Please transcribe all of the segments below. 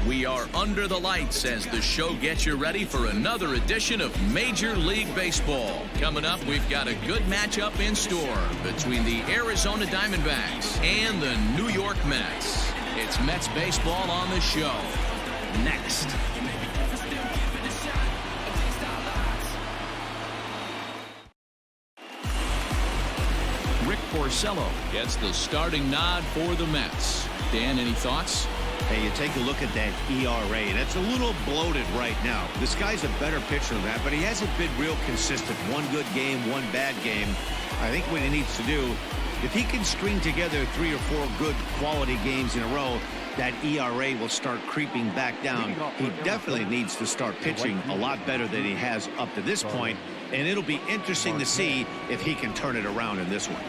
We are under the lights as the show gets you ready for another edition of Major League Baseball. Coming up, we've got a good matchup in store between the Arizona Diamondbacks and the New York Mets. It's Mets baseball on the show. Next. Porcello gets the starting nod for the Mets. Dan, any thoughts? Hey, you take a look at that ERA, and it's a little bloated right now. This guy's a better pitcher than that, but he hasn't been real consistent. One good game, one bad game. I think what he needs to do, if he can string together 3 or 4 good quality games in a row, that ERA will start creeping back down. He definitely needs to start pitching a lot better than he has up to this point, and it'll be interesting to see if he can turn it around in this one.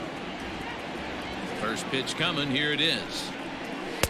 First pitch coming. Here it is.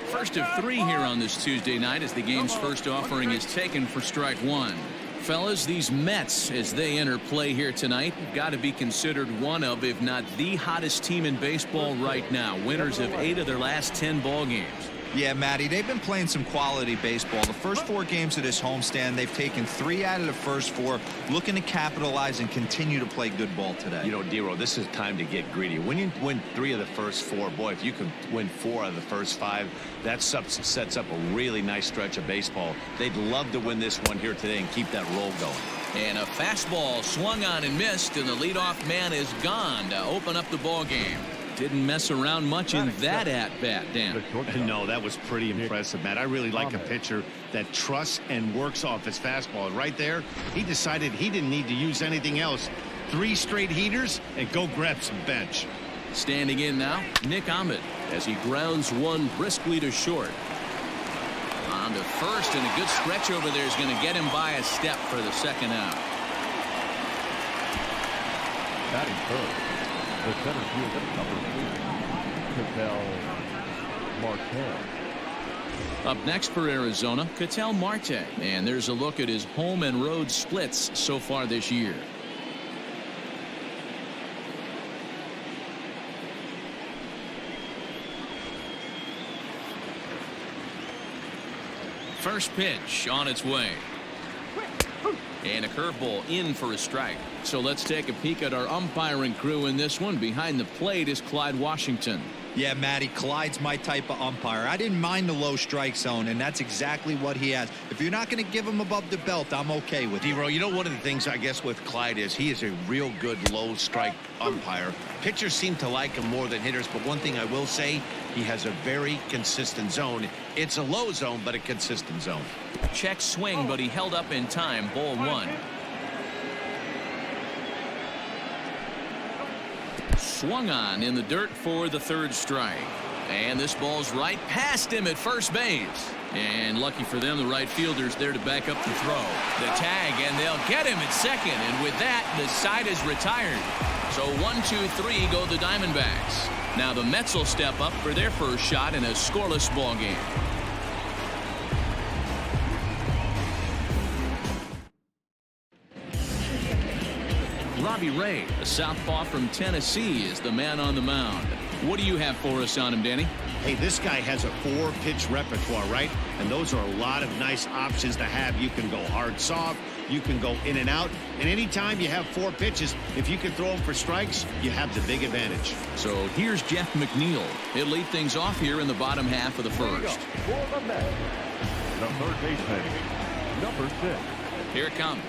First of 3 here on this Tuesday night as the game's first offering is taken for strike 1. Fellas, these Mets, as they enter play here tonight, have got to be considered one of, if not the hottest team in baseball right now. Winners of 8 of their last 10 ball games. Yeah, Matty, they've been playing some quality baseball. The first 4 games of this homestand, they've taken 3 out of the first 4, looking to capitalize and continue to play good ball today. You know, Dero, this is time to get greedy. When you win 3 of the first 4, boy, if you can win 4 out of the first 5, that sets up a really nice stretch of baseball. They'd love to win this one here today and keep that roll going. And a fastball swung on and missed, and the leadoff man is gone to open up the ball game. Didn't mess around much in that at-bat, Dan. No, that was pretty impressive, Matt. I really like a pitcher that trusts and works off his fastball. Right there, he decided he didn't need to use anything else. 3 straight heaters and go grab some bench. Standing in now, Nick Ahmed as he grounds one briskly to short. On to first, and a good stretch over there is going to get him by a step for the second out. Batting first. The center fielder, number 3, Marte. Up next for Arizona, Ketel Marte. And there's a look at his home and road splits so far this year. First pitch on its way. And a curveball in for a strike. So let's take a peek at our umpiring crew in this one. Behind the plate is Clyde Washington. Yeah, Matty, Clyde's my type of umpire. I didn't mind the low strike zone, and that's exactly what he has. If you're not going to give him above the belt, I'm okay with it. Dero, you know, one of the things I guess with Clyde is he is a real good low strike umpire. Pitchers seem to like him more than hitters, but one thing I will say, he has a very consistent zone. It's a low zone, but a consistent zone. Check swing, but he held up in time. Ball 1. Swung on in the dirt for the 3rd strike. And this ball's right past him at first base. And lucky for them, the right fielder's there to back up the throw. The tag, and they'll get him at second. And with that, the side is retired. So 1, 2, 3 go the Diamondbacks. Now the Mets will step up for their first shot in a scoreless ball game. Robbie Ray, a southpaw from Tennessee, is the man on the mound. What do you have for us on him, Danny? Hey, this guy has a 4-pitch repertoire, right? And those are a lot of nice options to have. You can go hard, soft. You can go in and out. And anytime you have 4 pitches, if you can throw them for strikes, you have the big advantage. So here's Jeff McNeil. He'll lead things off here in the bottom half of the first. For the Mets, the third baseman, number 6. Here it comes.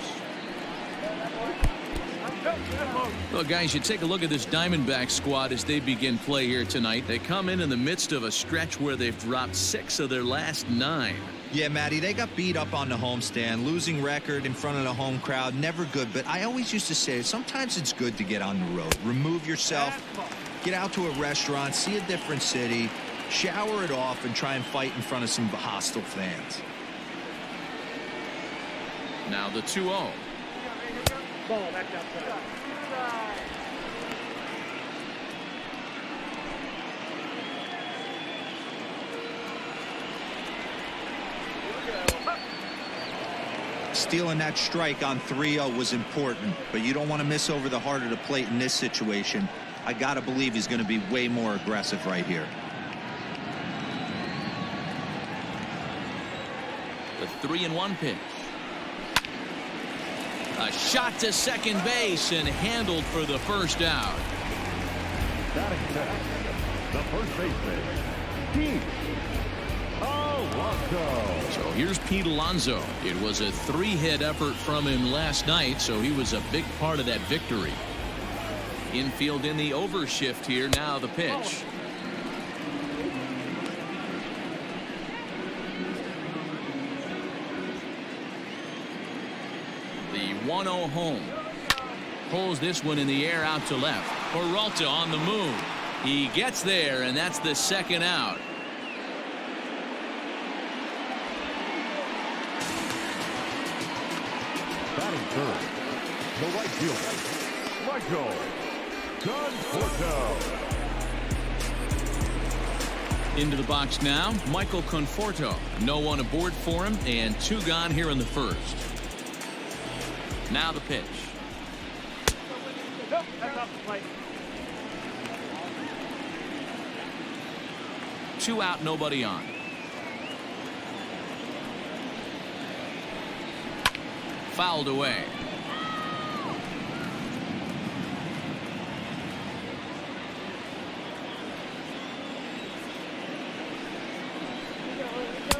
Well, guys, you take a look at this Diamondback squad as they begin play here tonight. They come in the midst of a stretch where they've dropped 6 of their last 9. Yeah, Matty, they got beat up on the homestand. Losing record in front of the home crowd, never good. But I always used to say sometimes it's good to get on the road. Remove yourself, get out to a restaurant, see a different city, shower it off, and try and fight in front of some hostile fans. Now the 2-0. Ball back outside. Stealing that strike on 3-0 was important, but you don't want to miss over the heart of the plate in this situation. I got to believe he's going to be way more aggressive right here. The 3-1 pitch. A shot to second base and handled for the first out. Batting second, the first baseman, Pete Alonso. So here's Pete Alonso. It was a 3-hit effort from him last night, so he was a big part of that victory. Infield in the overshift here. Now the pitch. The 1-0 home. Pulls this one in the air out to left. Peralta on the move. He gets there, and that's the second out. Batting third, the right fielder, Michael Conforto. Into the box now, Michael Conforto. No one aboard for him, and 2 gone here in the first. Now the pitch. Nope, that's off the plate. 2 out, nobody on. Fouled away.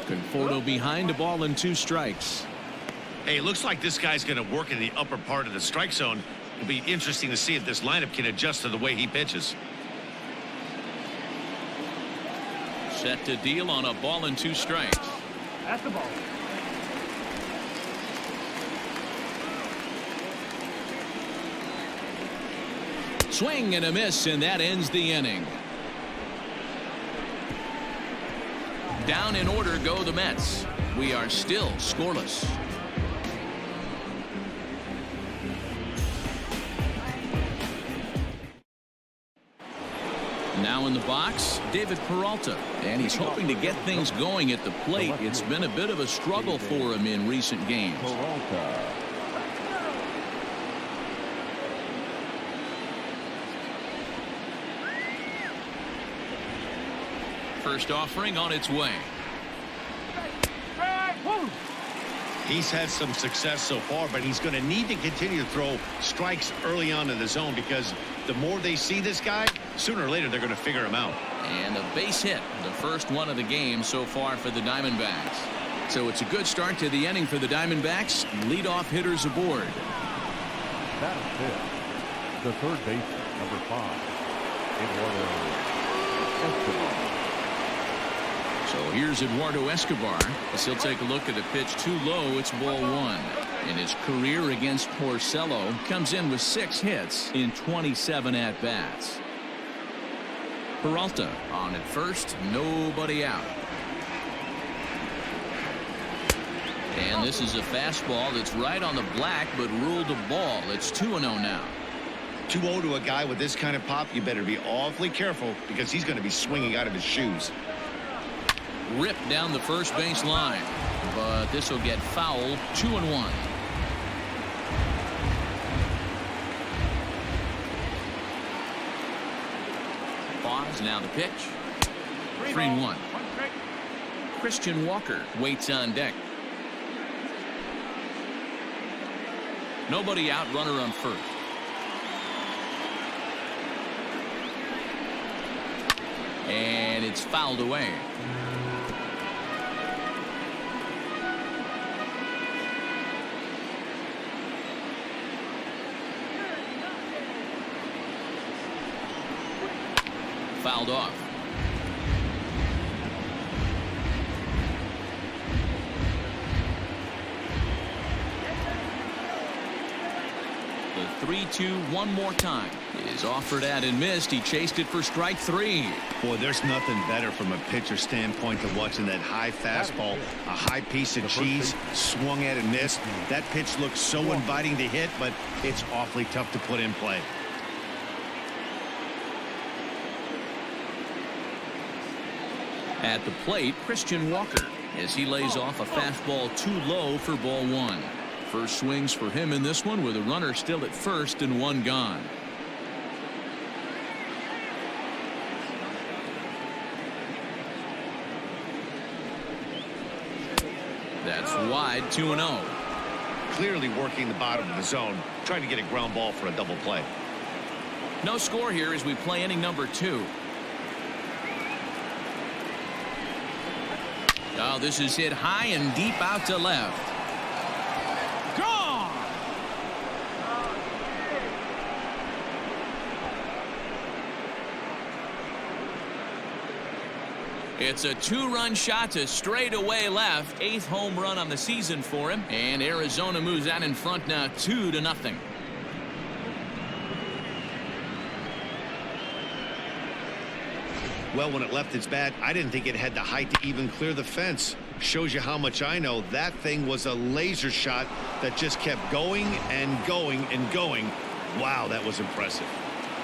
Conforto behind, a ball and 2 strikes. Hey, it looks like this guy's going to work in the upper part of the strike zone. It'll be interesting to see if this lineup can adjust to the way he pitches. Set to deal on a ball and 2 strikes. That's the ball. Swing and a miss, and that ends the inning. Down in order go the Mets. We are still scoreless. Now in the box, David Peralta, and he's hoping to get things going at the plate. It's been a bit of a struggle for him in recent games. Peralta. First offering on its way. He's had some success so far, but he's going to need to continue to throw strikes early on in the zone, because the more they see this guy, sooner or later they're going to figure him out. And a base hit, the first one of the game so far for the Diamondbacks. So it's a good start to the inning for the Diamondbacks. Leadoff hitters aboard. Batting fifth, the third baseman, number 5, Eduardo Escobar. So here's Eduardo Escobar. As he'll take a look at a pitch too low. It's ball 1. In his career against Porcello, comes in with 6 hits in 27 at-bats. Peralta on at first, nobody out. And this is a fastball that's right on the black, but ruled a ball. It's 2-0 now. 2-0 to a guy with this kind of pop, you better be awfully careful, because he's going to be swinging out of his shoes. Ripped down the first base line, but this will get foul. 2-1. Pause. Now the pitch. 3-1. Christian Walker waits on deck. Nobody out, runner on first. And it's fouled away. Fouled off. The 3-2 one more time is offered at and missed. He chased it for strike 3. Boy, there's nothing better from a pitcher standpoint than watching that high fastball, a high piece of cheese, swung at and missed. That pitch looks so inviting to hit, but it's awfully tough to put in play. At the plate, Christian Walker, as he lays off a fastball too low for ball 1. First swings for him in this one, with a runner still at first and 1 gone. That's wide, 2-0. Clearly working the bottom of the zone, trying to get a ground ball for a double play. No score here as we play inning number 2. Oh, this is hit high and deep out to left. Gone! It's a 2-run shot to straightaway left. 8th home run on the season for him. And Arizona moves out in front now 2-0. Well, when it left its bat, I didn't think it had the height to even clear the fence. Shows you how much I know. That thing was a laser shot that just kept going and going and going. Wow, that was impressive.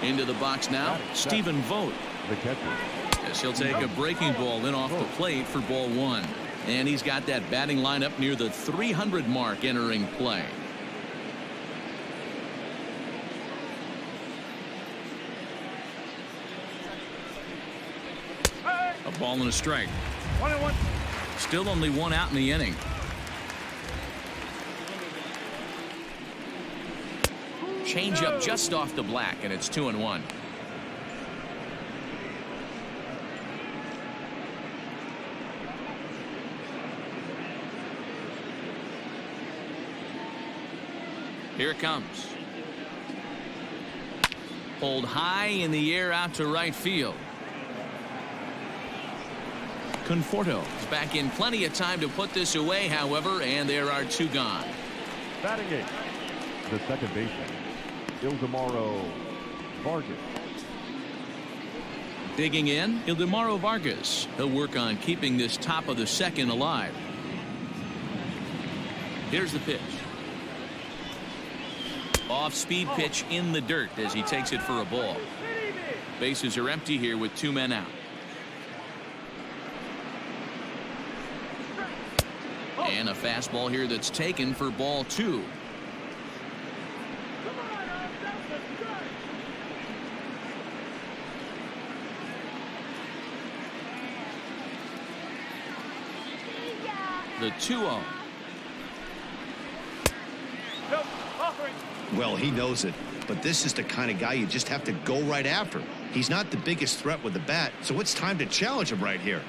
Into the box now, Stephen Vogt. The catcher. Yes, he'll take a breaking ball in off the plate for ball 1. And he's got that batting lineup near the 300 mark entering play. A ball and a strike. 1-1. Still only 1 out in the inning. Change up just off the black, and it's 2-1. Here it comes. Pulled high in the air out to right field. Conforto is back in plenty of time to put this away, however, and there are 2 gone. Batting 8. The second baseman, Ildemaro Vargas. Digging in, Ildemaro Vargas. He'll work on keeping this top of the second alive. Here's the pitch. Off-speed pitch in the dirt as he takes it for a ball. Bases are empty here with 2 men out. And a fastball here that's taken for ball 2. The 2-0. Well, he knows it, but this is the kind of guy you just have to go right after. He's not the biggest threat with the bat, so it's time to challenge him right here.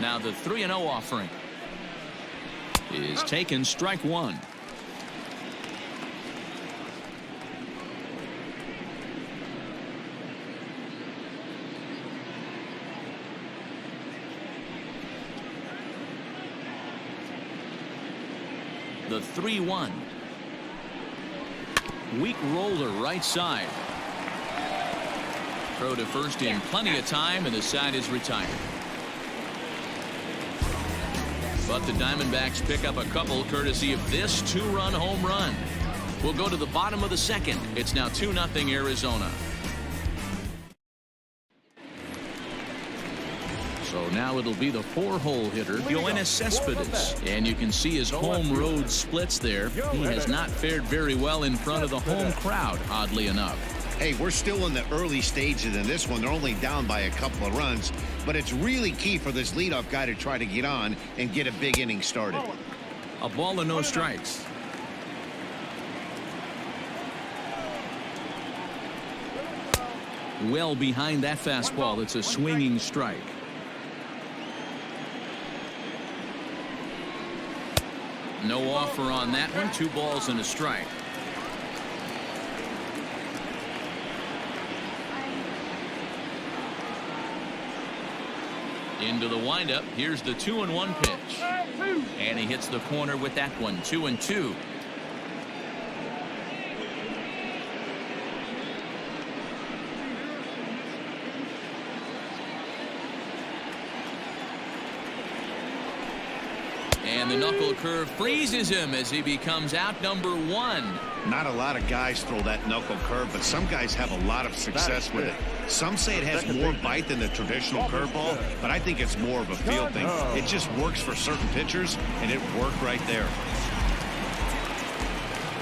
Now the 3-0 offering is taken, strike 1. The 3-1. Weak roller right side. Throw to first in plenty of time, and the side is retired. But the Diamondbacks pick up a couple courtesy of this 2-run home run. We'll go to the bottom of the second. It's now 2-0 Arizona. So now it'll be the 4-hole hitter, Yoenis Cespedes. And you can see his home road splits there. He has not fared very well in front of the home crowd, oddly enough. Hey, we're still in the early stages in this one. They're only down by a couple of runs, but it's really key for this leadoff guy to try to get on and get a big inning started. A ball and no strikes. Well behind that fastball. It's a swinging strike. No offer on that one. 2 balls and a strike. Into the windup. Here's the 2-1 pitch. And he hits the corner with that one. 2-2. And the knuckle curve freezes him as he becomes out number 1. Not a lot of guys throw that knuckle curve, but some guys have a lot of success with it. Some say it has more bite than the traditional curveball, but I think it's more of a feel thing. It just works for certain pitchers, and it worked right there.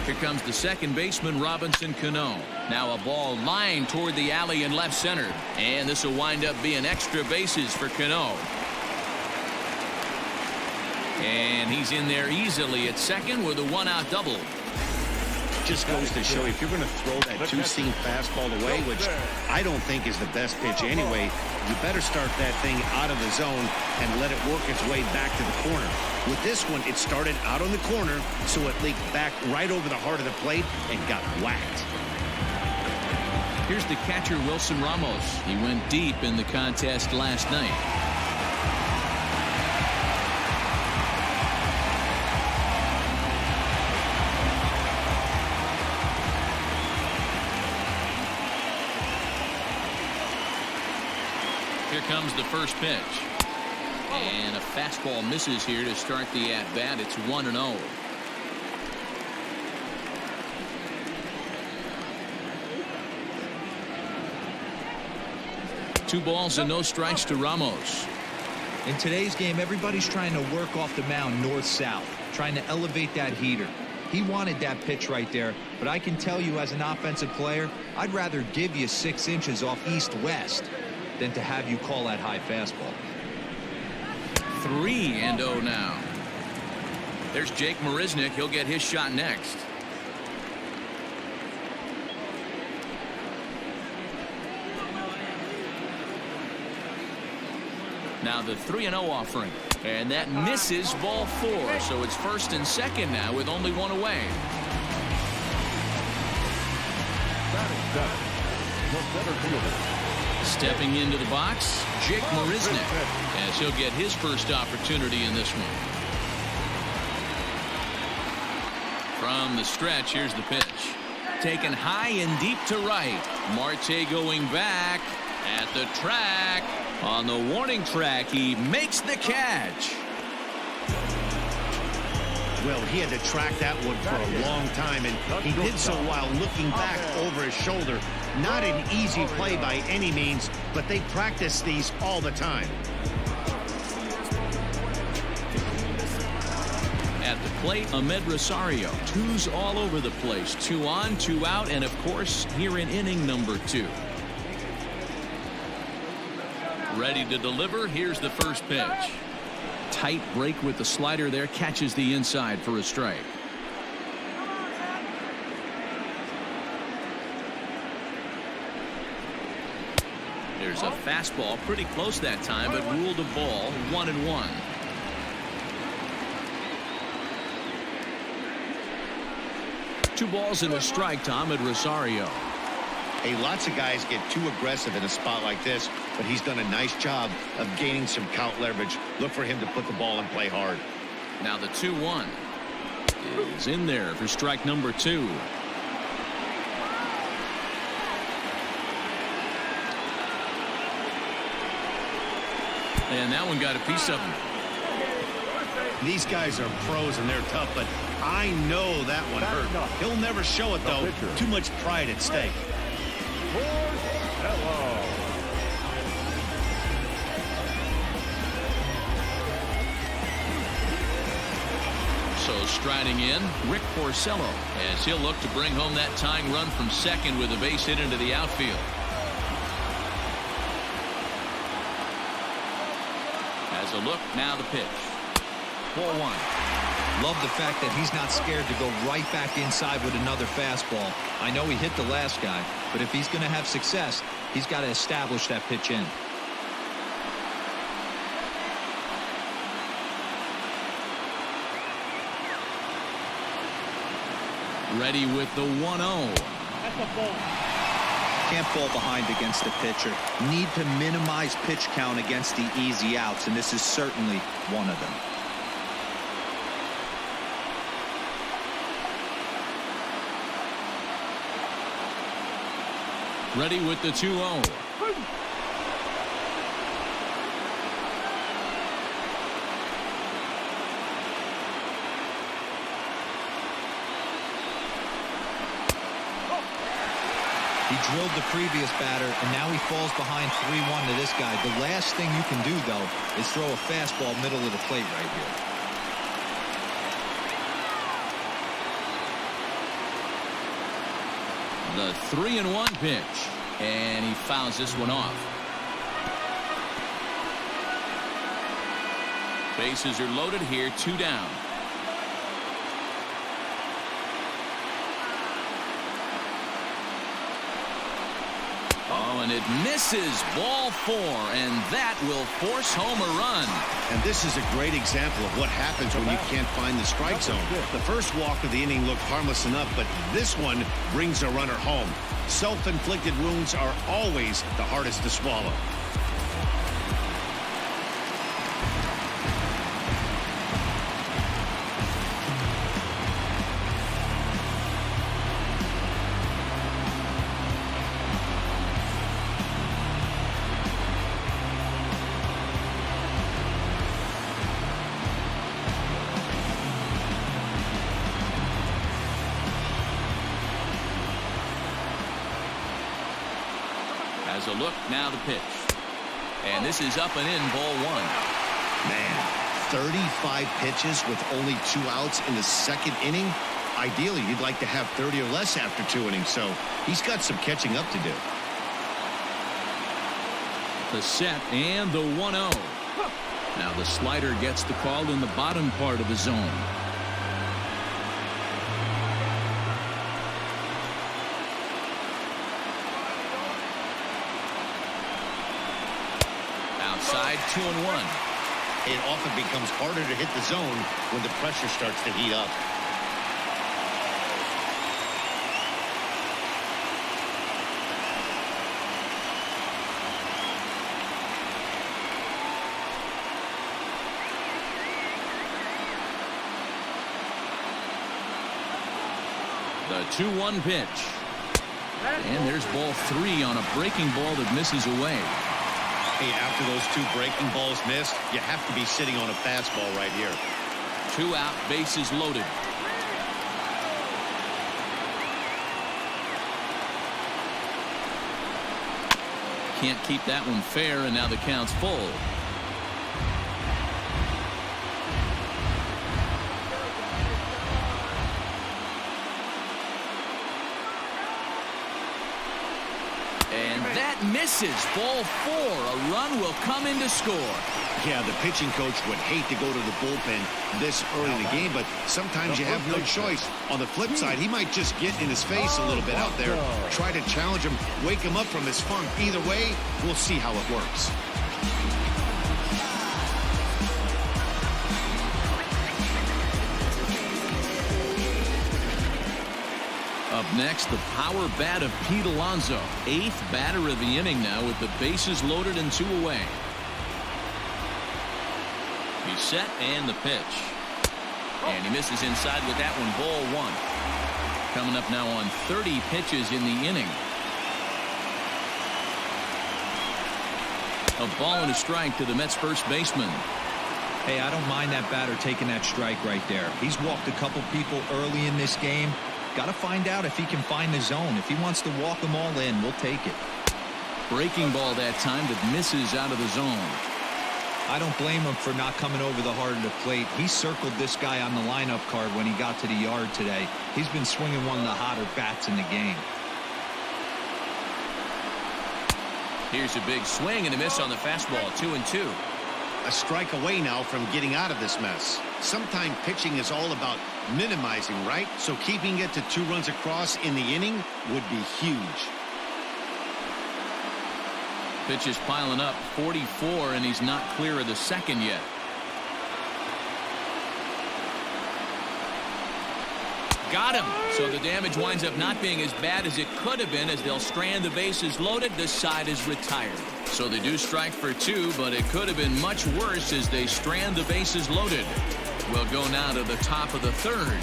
Here comes the second baseman, Robinson Cano. Now a ball lined toward the alley in left center. And this will wind up being extra bases for Cano. And he's in there easily at second with a one-out double. Just goes to show if you're going to throw that two-seam fastball away, which I don't think is the best pitch anyway, you better start that thing out of the zone and let it work its way back to the corner. With this one, it started out on the corner, so it leaked back right over the heart of the plate and got whacked. Here's the catcher, Wilson Ramos. He went deep in the contest last night. Here comes the first pitch. And a fastball misses here to start the at-bat. It's 1-0. Two balls and no strikes to Ramos. In today's game, everybody's trying to work off the mound north-south, trying to elevate that heater. He wanted that pitch right there, but I can tell you as an offensive player, I'd rather give you 6 inches off east-west than to have you call that high fastball. 3-0 now. There's Jake Marisnick. He'll get his shot next. Now the 3-0 offering. And that misses ball 4. So it's first and second now with only one away. Stepping into the box, Jake Marisnick, as he'll get his first opportunity in this one. From the stretch, here's the pitch. Taken high and deep to right. Marte going back at the track. On the warning track, he makes the catch. Well, he had to track that one for a long time, and he did so while looking back over his shoulder. Not an easy play by any means, but they practice these all the time. At the plate, Ahmed Rosario. 2s all over the place. 2 on, 2 out, and of course, here in inning number 2. Ready to deliver. Here's the first pitch. Tight break with the slider there. Catches the inside for a strike. There's a fastball pretty close that time, but ruled a ball. 1-1. Two balls and a strike to Ahmed Rosario. Hey, lots of guys get too aggressive in a spot like this, but he's done a nice job of gaining some count leverage. Look for him to put the ball in play hard. Now the 2-1 is in there for strike number 2. And that one got a piece of him. These guys are pros and they're tough, but I know that one hurt. He'll never show it, though. Too much pride at stake. So striding in, Rick Porcello, as he'll look to bring home that tying run from second with a base hit into the outfield. As a look, now the pitch. Ball 1. Love the fact that he's not scared to go right back inside with another fastball. I know he hit the last guy, but if he's going to have success, he's got to establish that pitch in. Ready with the 1-0. That's a ball. Can't fall behind against the pitcher. Need to minimize pitch count against the easy outs, and this is certainly one of them. Ready with the 2-0. He drilled the previous batter, and now he falls behind 3-1 to this guy. The last thing you can do, though, is throw a fastball middle of the plate right here. The 3-1 pitch, and he fouls this one off. Bases are loaded here, 2 down. Oh, and it misses. Ball 4, and that will force home a run. And this is a great example of what happens when you can't find the strike zone. The first walk of the inning looked harmless enough, but this one brings a runner home. Self-inflicted wounds are always the hardest to swallow. As a look, now the pitch. And this is up and in, ball 1. Man, 35 pitches with only 2 outs in the 2nd inning. Ideally, you'd like to have 30 or less after 2 innings, so he's got some catching up to do. The set and the 1-0. Now the slider gets the call in the bottom part of the zone. Outside, 2-1. It often becomes harder to hit the zone when the pressure starts to heat up. The 2-1 pitch. And there's ball 3 on a breaking ball that misses away. Hey, after those 2 breaking balls missed, you have to be sitting on a fastball right here. 2 out, bases loaded. Can't keep that one fair, and now the count's full. And that misses. Ball 4. A run will come in to score. Yeah, the pitching coach would hate to go to the bullpen this early in the game, but sometimes you have no choice. On the flip side, he might just get in his face a little bit out there, try to challenge him, wake him up from his funk. Either way, we'll see how it works. Up next, the power bat of Pete Alonso. 8th batter of the inning now with the bases loaded and 2 away. He's set and the pitch. And he misses inside with that one, ball 1. Coming up now on 30 pitches in the inning. A ball and a strike to the Mets first baseman. Hey, I don't mind that batter taking that strike right there. He's walked a couple people early in this game. Got to find out if he can find the zone. If he wants to walk them all in, we'll take it. Breaking ball that time that misses out of the zone. I don't blame him for not coming over the heart of the plate. He circled this guy on the lineup card when he got to the yard today. He's been swinging one of the hotter bats in the game. Here's a big swing and a miss on the fastball. 2-2. A strike away now from getting out of this mess. Sometimes pitching is all about minimizing, right? So keeping it to 2 runs across in the inning would be huge. Pitch is piling up, 44, and he's not clear of the 2nd yet. Got him. So the damage winds up not being as bad as it could have been, as they'll strand the bases loaded. This side is retired. So they do strike for 2, but it could have been much worse as they strand the bases loaded. We'll go now to the top of the 3rd,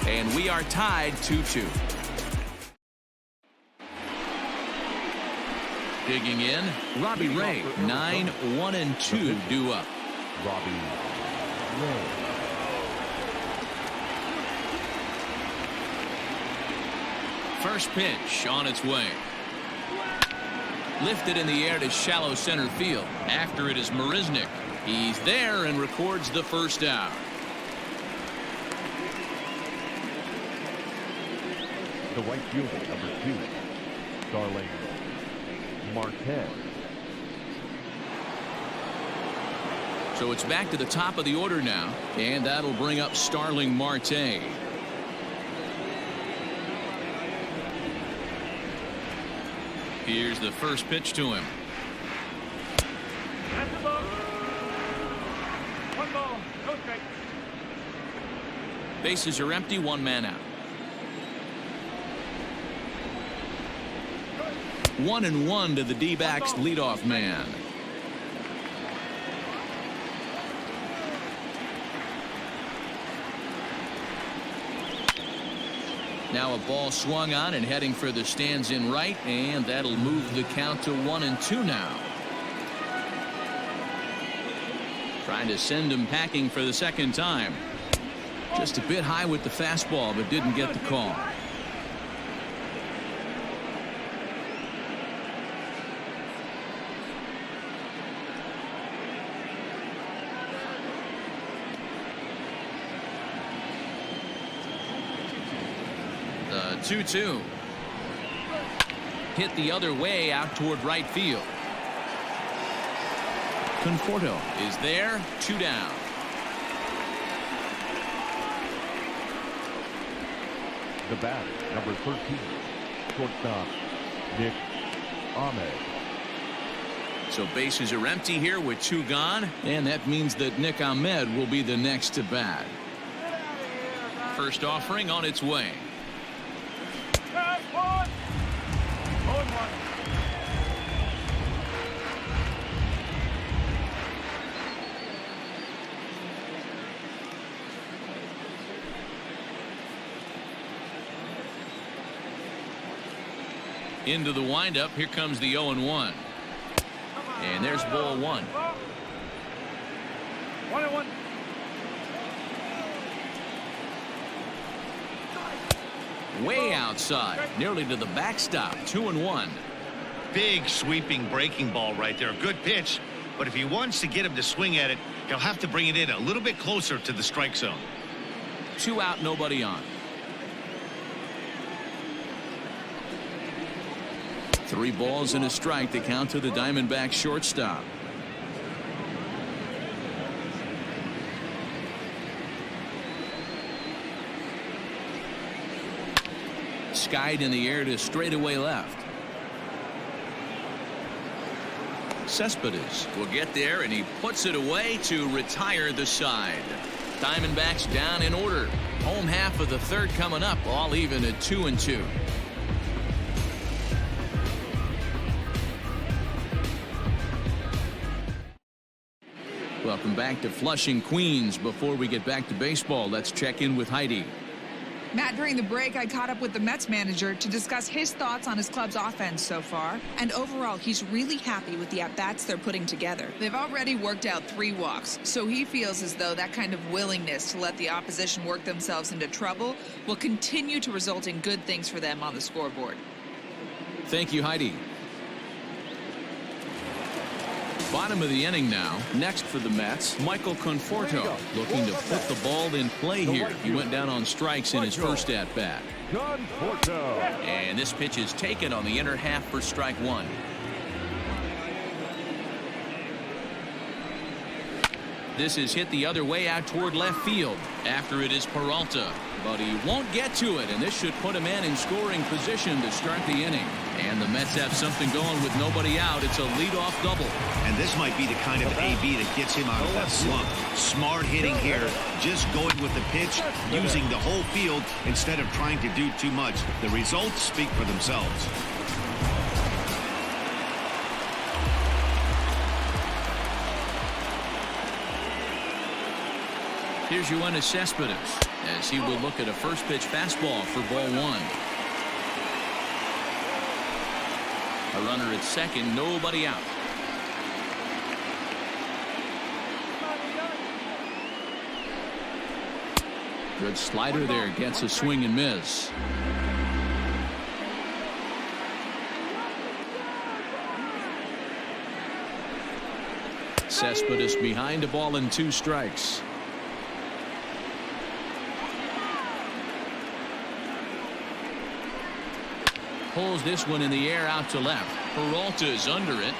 and we are tied 2-2. Digging in, Robbie Ray. 9, 1, and 2 due up. Robbie Ray. First pitch on its way. Lifted in the air to shallow center field. After it is Marisnick. He's there and records the first out. The The right fielder, number 2, Starling Marte. So it's back to the top of the order now, and that'll bring up Starling Marte. Here's the first pitch to him. That's the ball. One ball, no strike. Bases are empty, one man out. 1-1 to the D-backs leadoff man. Now a ball swung on and heading for the stands in right, and that'll move the count to 1-2 now. Trying to send him packing for the second time. Just a bit high with the fastball, but didn't get the call. The 2-2. Hit the other way out toward right field. Conforto is there, 2 down. The bat, number 13, shortstop Nick Ahmed. So bases are empty here with 2 gone, and that means that Nick Ahmed will be the next to bat. First offering on its way. Into the windup. Here comes the 0-1. And there's ball 1. 1-1. Way outside, nearly to the backstop. 2-1. Big sweeping breaking ball right there. Good pitch, but if he wants to get him to swing at it, he'll have to bring it in a little bit closer to the strike zone. 2 out, nobody on. 3 balls and a strike to count to the Diamondbacks shortstop. Skied in the air to straightaway left. Cespedes will get there, and he puts it away to retire the side. Diamondbacks down in order. Home half of the third coming up, all even at 2-2. Welcome back to Flushing, Queens. Before we get back to baseball, let's check in with Heidi. Matt, during the break, I caught up with the Mets manager to discuss his thoughts on his club's offense so far. And overall, he's really happy with the at-bats they're putting together. They've already worked out 3 walks, so he feels as though that kind of willingness to let the opposition work themselves into trouble will continue to result in good things for them on the scoreboard. Thank you, Heidi. Bottom of the inning now. Next for the Mets, Michael Conforto, looking to put the ball in play here. He went down on strikes in his first at-bat. Conforto. And this pitch is taken on the inner half for strike 1. This is hit the other way out toward left field. After it is Peralta, but he won't get to it, and this should put a man in scoring position to start the inning. And the Mets have something going with nobody out. It's a leadoff double. And this might be the kind of AB that gets him out of that slump. Smart hitting here, just going with the pitch, using the whole field instead of trying to do too much. The results speak for themselves. Here's Yoenis Cespedes as he will look at a first pitch fastball for ball 1. A runner at second, nobody out. Good slider there, gets a swing and miss. Cespedes behind, a ball and 2 strikes. Pulls this one in the air out to left. Peralta's under it.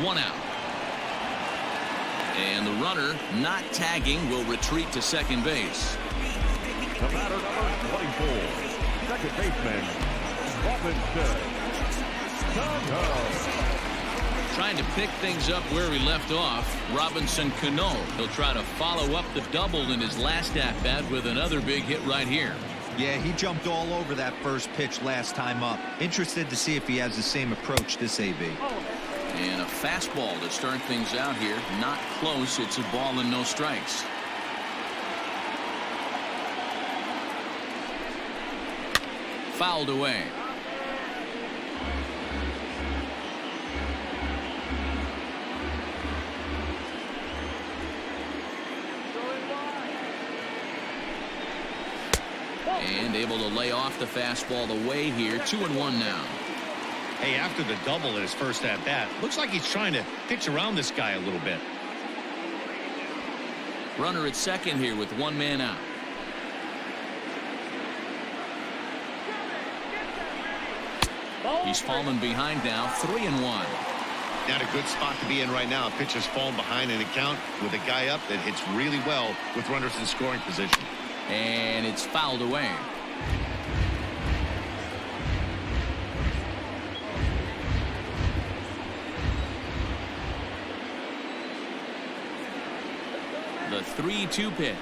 1 out. And the runner, not tagging, will retreat to second base. The batter, number 24, second baseman, Robinson Cano. Trying to pick things up where he left off. Robinson Cano. He'll try to follow up the double in his last at-bat with another big hit right here. Yeah, he jumped all over that first pitch last time up. Interested to see if he has the same approach this AB. And a fastball to start things out here. Not close. It's a ball and no strikes. Fouled away. And able to lay off the fastball away here. 2-1 now. Hey, after the double in his first at bat, looks like he's trying to pitch around this guy a little bit. Runner at second here with 1 man out. He's fallen behind now. 3-1. Not a good spot to be in right now. Pitcher's fallen behind in the count with a guy up that hits really well with runners in scoring position. And it's fouled away. The 3-2 pitch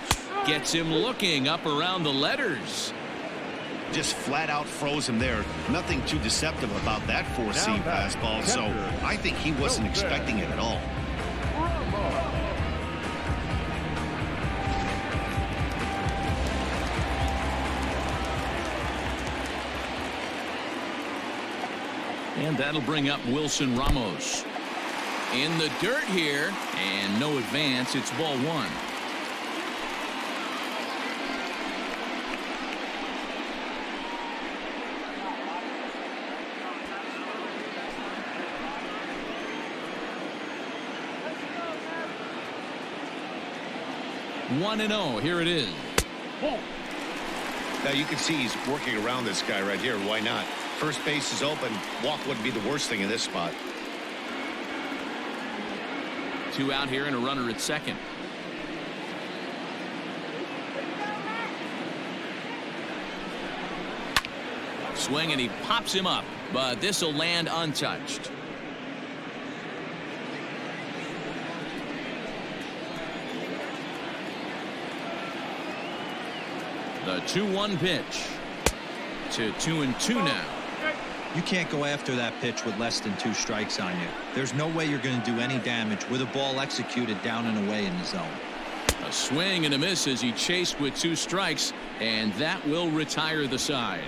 gets him looking up around the letters. Just flat out froze him there. Nothing too deceptive about that 4-seam fastball, so I think he wasn't expecting it at all. And that'll bring up Wilson Ramos. In the dirt here, and no advance. It's ball 1. One and 0. Here it is. Now you can see he's working around this guy right here. Why not? First base is open. Walk wouldn't be the worst thing in this spot. 2 out here and a runner at second. Swing and he pops him up, but this will land untouched. The 2-1 pitch to 2-2 now. You can't go after that pitch with less than 2 strikes on you. There's no way you're going to do any damage with a ball executed down and away in the zone. A swing and a miss as he chased with 2 strikes, and that will retire the side.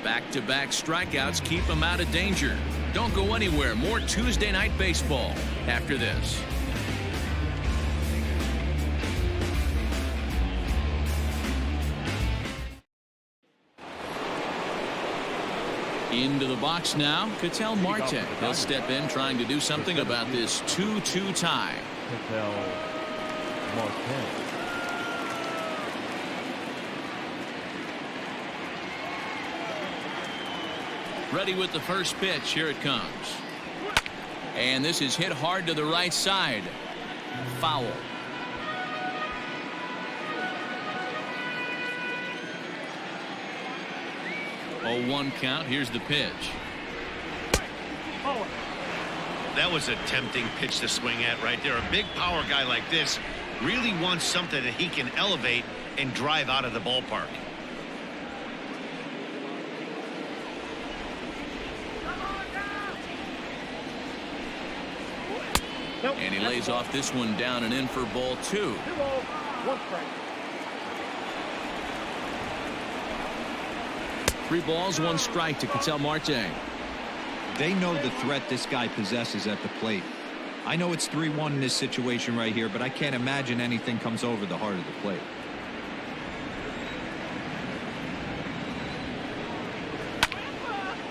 Back-to-back strikeouts keep him out of danger. Don't go anywhere. More Tuesday Night Baseball after this. Into the box now, Ketel Marte. He'll step in trying to do something about this 2-2 tie. Ketel Marte. Ready with the first pitch. Here it comes. And this is hit hard to the right side. Foul. 0-1 count. Here's the pitch. That was a tempting pitch to swing at right there. A big power guy like this really wants something that he can elevate and drive out of the ballpark. And he lays off this one down and in for ball 2. 2 balls, 1 strike. 3 balls, 1 strike to Ketel Marte. They know the threat this guy possesses at the plate. I know it's 3-1 in this situation right here, but I can't imagine anything comes over the heart of the plate.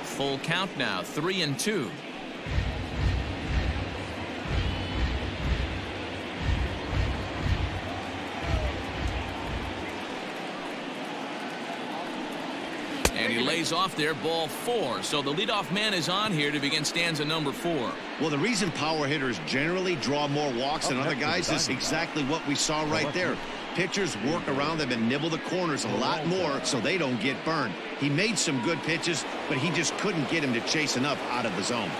Full count now, 3-2. And he lays lays off there, ball 4. So the leadoff man is on here to begin stanza number 4. Well, the reason power hitters generally draw more walks than other guys is exactly what we saw right there. Pitchers work around them and nibble the corners a lot more so they don't get burned. He made some good pitches, but he just couldn't get him to chase enough out of the zone.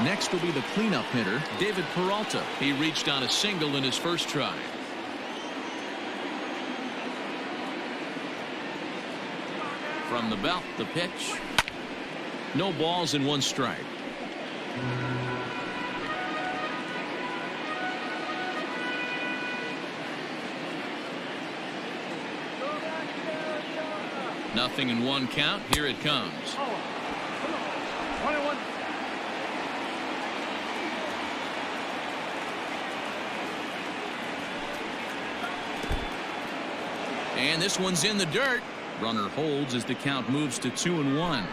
Next will be the cleanup hitter, David Peralta. He reached on a single in his first try. From the belt, the pitch. No balls and 1 strike. Nothing in 1 count. Here it comes. 21. And this one's in the dirt. Runner holds as the count moves to 2-1.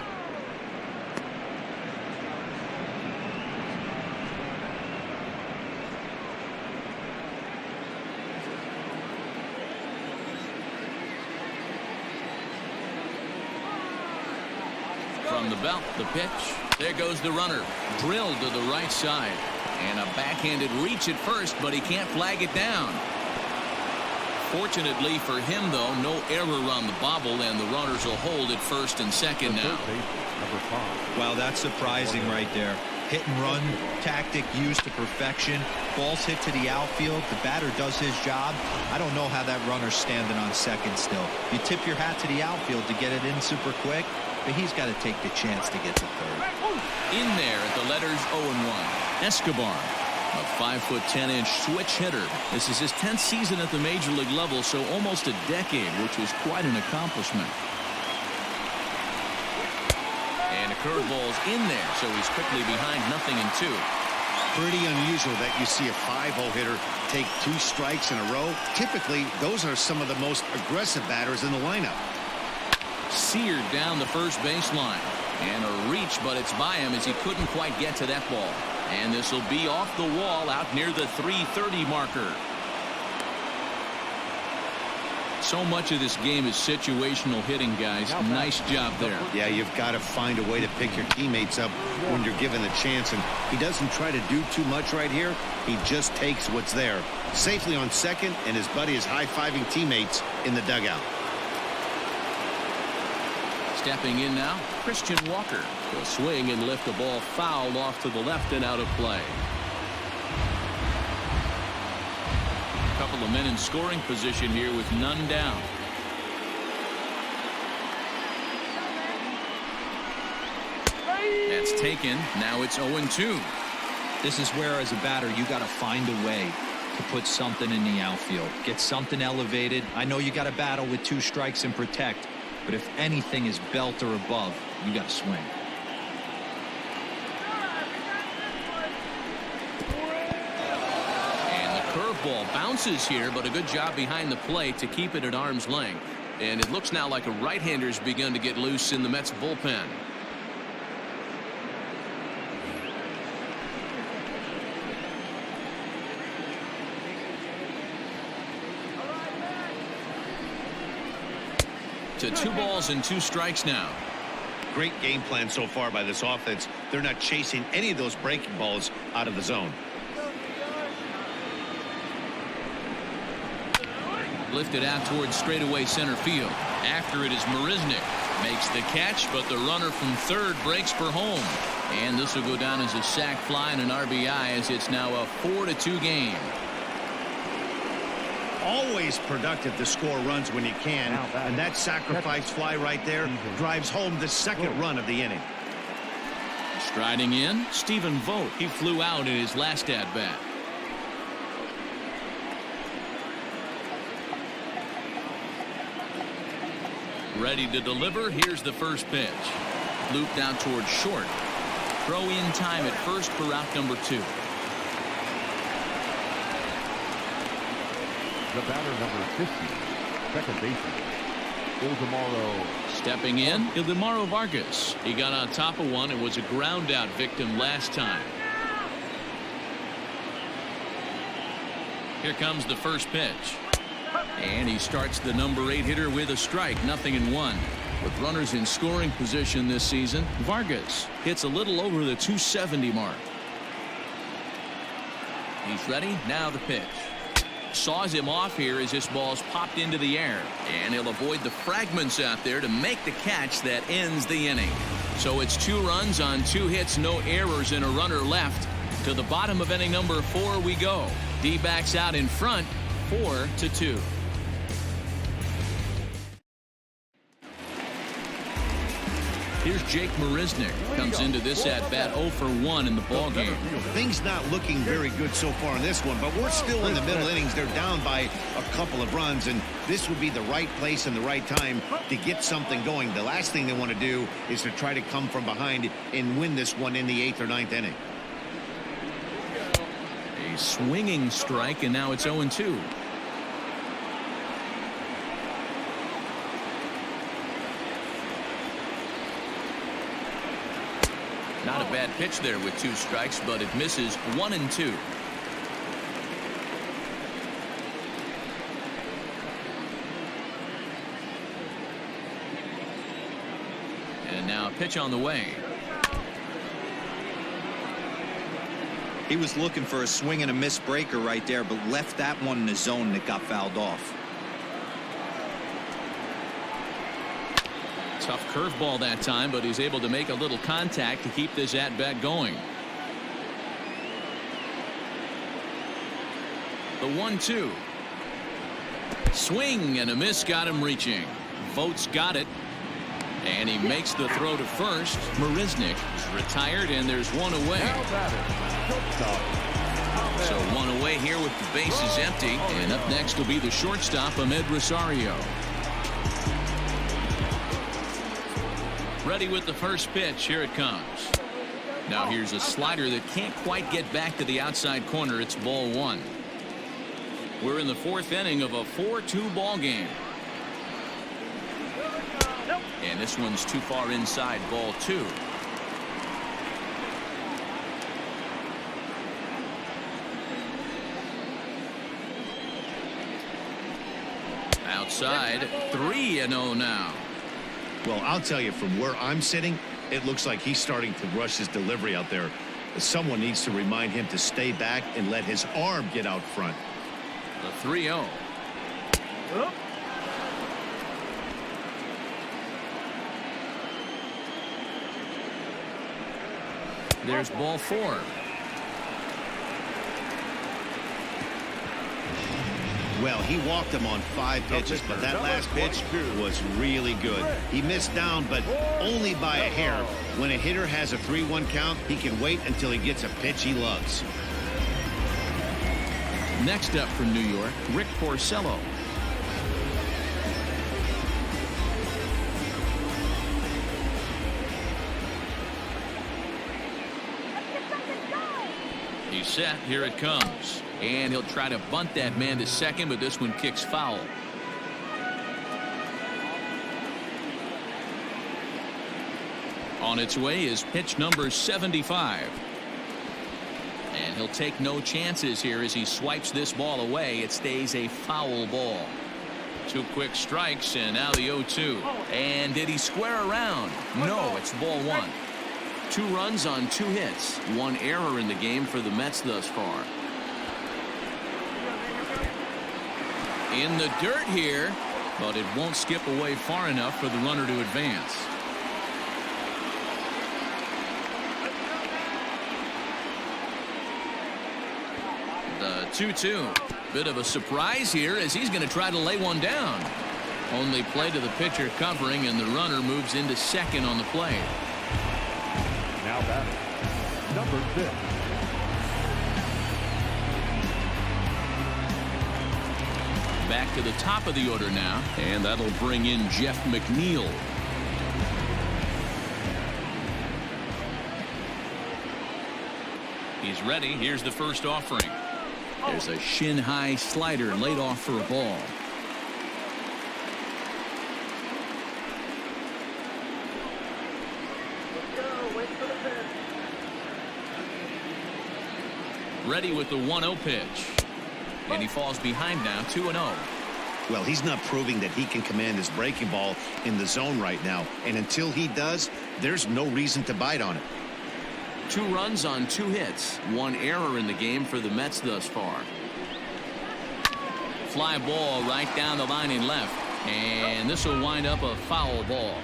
From the belt, the pitch. There goes the runner. Drilled to the right side. And a backhanded reach at first, but he can't flag it down. Fortunately for him, though, no error on the bobble, and the runners will hold at first and second now. Wow, that's surprising right there. Hit and run tactic used to perfection. Balls hit to the outfield. The batter does his job. I don't know how that runner's standing on second still. You tip your hat to the outfield to get it in super quick, but he's got to take the chance to get to third. In there at the letters 0-1. Escobar, a 5'10" switch hitter. This is his 10th season at the major league level, so almost a decade, which was quite an accomplishment. And a curveball's in there, so he's quickly behind 0-2. Pretty unusual that you see a 5-0 hitter take 2 strikes in a row. Typically, those are some of the most aggressive batters in the lineup. Seared down the first baseline. And a reach, but it's by him as he couldn't quite get to that ball. And this will be off the wall out near the 330 marker. So much of this game is situational hitting, guys. Nice job there. Yeah, you've got to find a way to pick your teammates up when you're given the chance. And he doesn't try to do too much right here. He just takes what's there. Safely on second, and his buddy is high-fiving teammates in the dugout. Stepping in now, Christian Walker will swing and lift the ball foul off to the left and out of play. A couple of men in scoring position here with none down. That's taken. Now it's 0-2. This is where, as a batter, you got to find a way to put something in the outfield. Get something elevated. I know you got to battle with 2 strikes and protect. But if anything is belt or above, you got to swing. And the curveball bounces here, but a good job behind the plate to keep it at arm's length. And it looks now like a right-hander's begun to get loose in the Mets bullpen. To 2 balls and 2 strikes now. Great game plan so far by this offense. They're not chasing any of those breaking balls out of the zone. Lifted out towards straightaway center field. After it is Marisnick. Makes the catch, but the runner from third breaks for home. And this will go down as a sac fly and an RBI, as it's now a 4-2 game. Always productive to score runs when you can, and that sacrifice fly right there drives home the second run of the inning. Striding in, Stephen Vogt. He flew out in his last at-bat. Ready to deliver. Here's the first pitch. Looped out towards short. Throw in time at first for route number 2. The batter, number 50, second baseman, Ildemaro. Stepping in, Ildemaro Vargas. He got on top of one and was a ground out victim last time. Here comes the first pitch. And he starts the number 8 hitter with a strike, 0-1. With runners in scoring position this season, Vargas hits a little over the 270 mark. He's ready. Now the pitch. Saws him off here as this ball's popped into the air. And he'll avoid the fragments out there to make the catch that ends the inning. So it's 2 runs on 2 hits, no errors, and a runner left. To the bottom of inning number 4 we go. D-backs out in front, 4-2. Here's Jake Marisnick. Comes into this at-bat 0 for 1 in the ballgame. Things not looking very good so far in this one, but we're still in the middle innings. They're down by a couple of runs, and this would be the right place and the right time to get something going. The last thing they want to do is to try to come from behind and win this one in the 8th or 9th inning. A swinging strike, and now it's 0-2. Not a bad pitch there with 2 strikes, but it misses 1-2. And now a pitch on the way. He was looking for a swing and a miss breaker right there, but left that one in the zone that got fouled off. Tough curveball that time, but he's able to make a little contact to keep this at-bat going. The 1-2. Swing and a miss got him reaching. Vogt's got it. And he makes the throw to first. Marisnick is retired, and there's 1 away. So 1 away here with the bases empty. And up next will be the shortstop, Ahmed Rosario. Ready with the first pitch. Here it comes. Now here's a slider that can't quite get back to the outside corner. It's ball 1. We're in the 4th inning of a 4-2 ball game. And this one's too far inside, ball 2. Outside, 3-0 now. Well, I'll tell you, from where I'm sitting, it looks like he's starting to rush his delivery out there. Someone needs to remind him to stay back and let his arm get out front. The 3-0. There's ball 4. Well, he walked him on 5 pitches, but that last pitch was really good. He missed down, but only by a hair. When a hitter has a 3-1 count, he can wait until he gets a pitch he loves. Next up from New York, Rick Porcello. He's set. Here it comes. And he'll try to bunt that man to second, but this one kicks foul. On its way is pitch number 75. And he'll take no chances here as he swipes this ball away. It stays a foul ball. 2 quick strikes, and now the 0-2. And did he square around? No, it's ball 1. 2 runs on 2 hits. 1 error in the game for the Mets thus far. In the dirt here, but it won't skip away far enough for the runner to advance. The 2-2. Bit of a surprise here as he's going to try to lay one down. Only play to the pitcher covering, and the runner moves into second on the play. Now batting, number 6. Back to the top of the order now, and that'll bring in Jeff McNeil. He's ready. Here's the first offering. There's a shin-high slider laid off for a ball. Ready with the 1-0 pitch. And he falls behind now, 2-0. Well, he's not proving that he can command his breaking ball in the zone right now. And until he does, there's no reason to bite on it. 2 runs on 2 hits. 1 error in the game for the Mets thus far. Fly ball right down the line in left. And this will wind up a foul ball.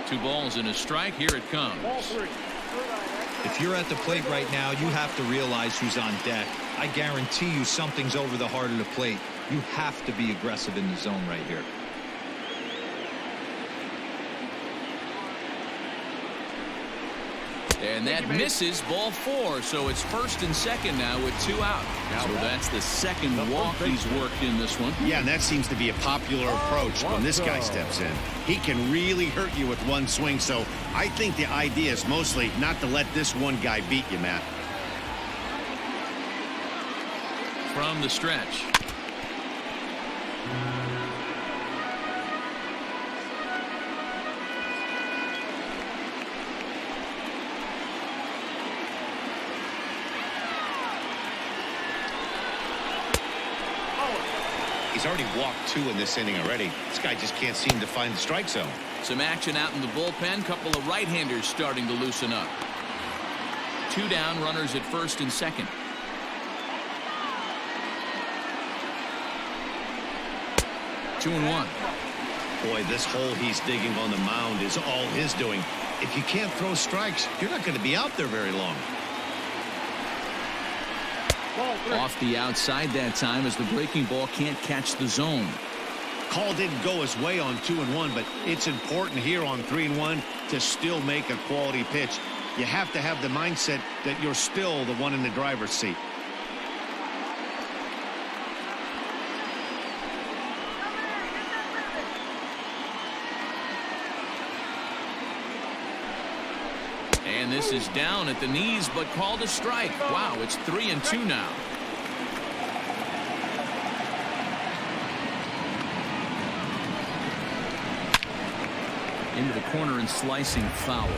Two balls and a strike. Here it comes. If you're at the plate right now, you have to realize who's on deck. I guarantee you something's over the heart of the plate. You have to be aggressive in the zone right here. And that misses, ball 4. So it's first and second now with 2 out. So that's the second walk he's worked in this one. Yeah, and that seems to be a popular approach when this guy steps in. He can really hurt you with one swing. So I think the idea is mostly not to let this one guy beat you, Matt. From the stretch. He's already walked 2 in this inning already. This guy just can't seem to find the strike zone. Some action out in the bullpen. Couple of right-handers starting to loosen up. 2 down, runners at first and second. Two and 1. Boy, this hole he's digging on the mound is all his doing. If you can't throw strikes, you're not going to be out there very long. Off the outside that time as the breaking ball can't catch the zone. Call didn't go his way on 2 and 1, but it's important here on 3 and 1 to still make a quality pitch. You have to have the mindset that you're still the one in the driver's seat. And this is down at the knees, but called a strike. Wow, it's 3 and 2 now. Into the corner and slicing foul.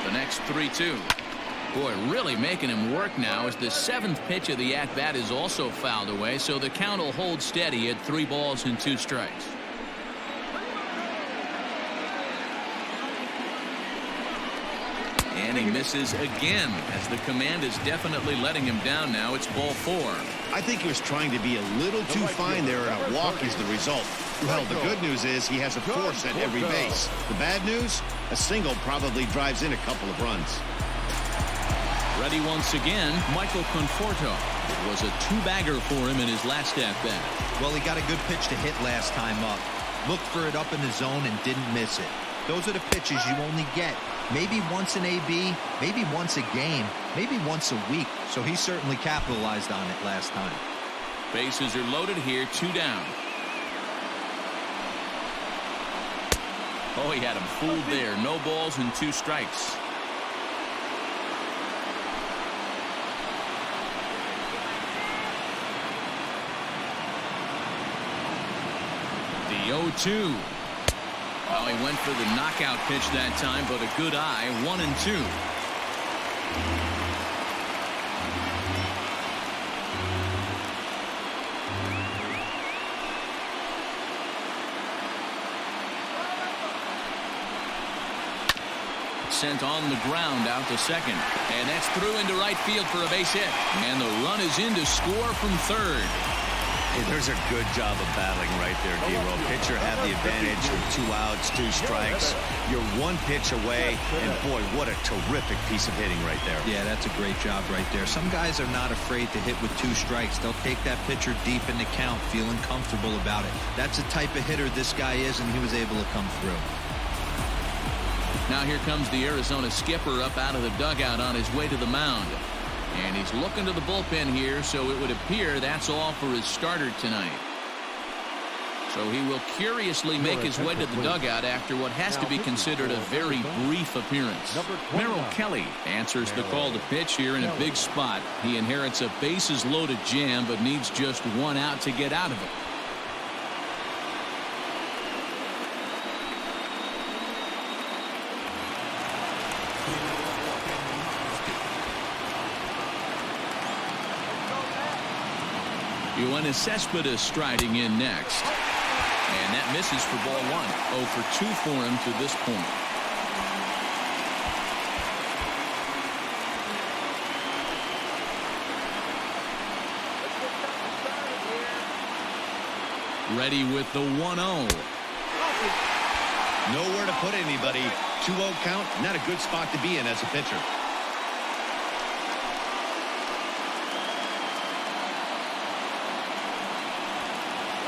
The next 3-2. Boy, really making him work now as the 7th pitch of the at-bat is also fouled away, so the count will hold steady at 3 balls and 2 strikes. And he misses again as the command is definitely letting him down now. It's ball 4. I think he was trying to be a little too fine there, and a walk is the result. Well, the good news is he has a force at every base. The bad news, a single probably drives in a couple of runs. Ready once again, Michael Conforto. It was a 2-bagger for him in his last at-bat. Well, he got a good pitch to hit last time up. Looked for it up in the zone and didn't miss it. Those are the pitches you only get. Maybe once an AB, maybe once a game, maybe once a week. So he certainly capitalized on it last time. Bases are loaded here, 2 down. Oh, he had him fooled there. No balls and 2 strikes. The 0-2. Well, he went for the knockout pitch that time, but a good eye. 1 and 2. Sent on the ground out to second, and that's through into right field for a base hit, and the run is in to score from third. Hey, there's a good job of battling right there, D-Roll. Pitcher had the advantage with 2 outs, 2 strikes. You're 1 pitch away, and boy, what a terrific piece of hitting right there. Yeah, that's a great job right there. Some guys are not afraid to hit with 2 strikes. They'll take that pitcher deep in the count, feeling comfortable about it. That's the type of hitter this guy is, and he was able to come through. Now here comes the Arizona skipper up out of the dugout on his way to the mound. And he's looking to the bullpen here, so it would appear that's all for his starter tonight. So he will curiously make his way to the dugout after what has to be considered a very brief appearance. Merrill Kelly answers the call to pitch here in a big spot. He inherits a bases-loaded jam, but needs just one out to get out of it. Cespedes striding in next. And that misses for ball one. 0 for 2 for him to this point. Ready with the 1-0. Nowhere to put anybody. 2-0 count, not a good spot to be in as a pitcher.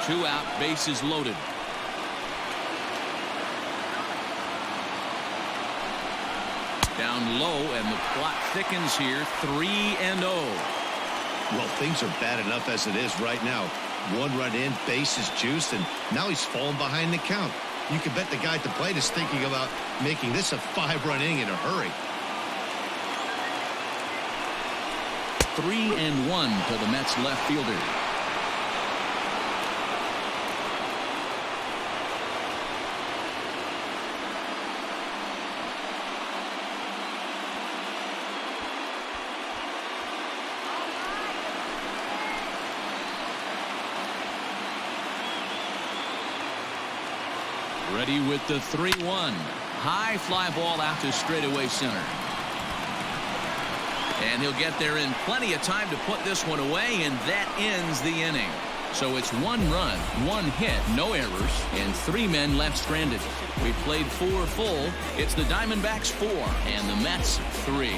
Two out, bases loaded. Down low, and the plot thickens here. 3-0. Well, things are bad enough as it is right now. 1 run in, bases juiced, and now he's falling behind the count. You can bet the guy at the plate is thinking about making this a 5-run inning in a hurry. 3-1 to the Mets left fielder. Ready with the 3-1. High fly ball out to straightaway center. And he'll get there in plenty of time to put this one away, and that ends the inning. So it's 1 run, 1 hit, no errors, and 3 men left stranded. We played 4 full. It's the Diamondbacks 4 and the Mets 3.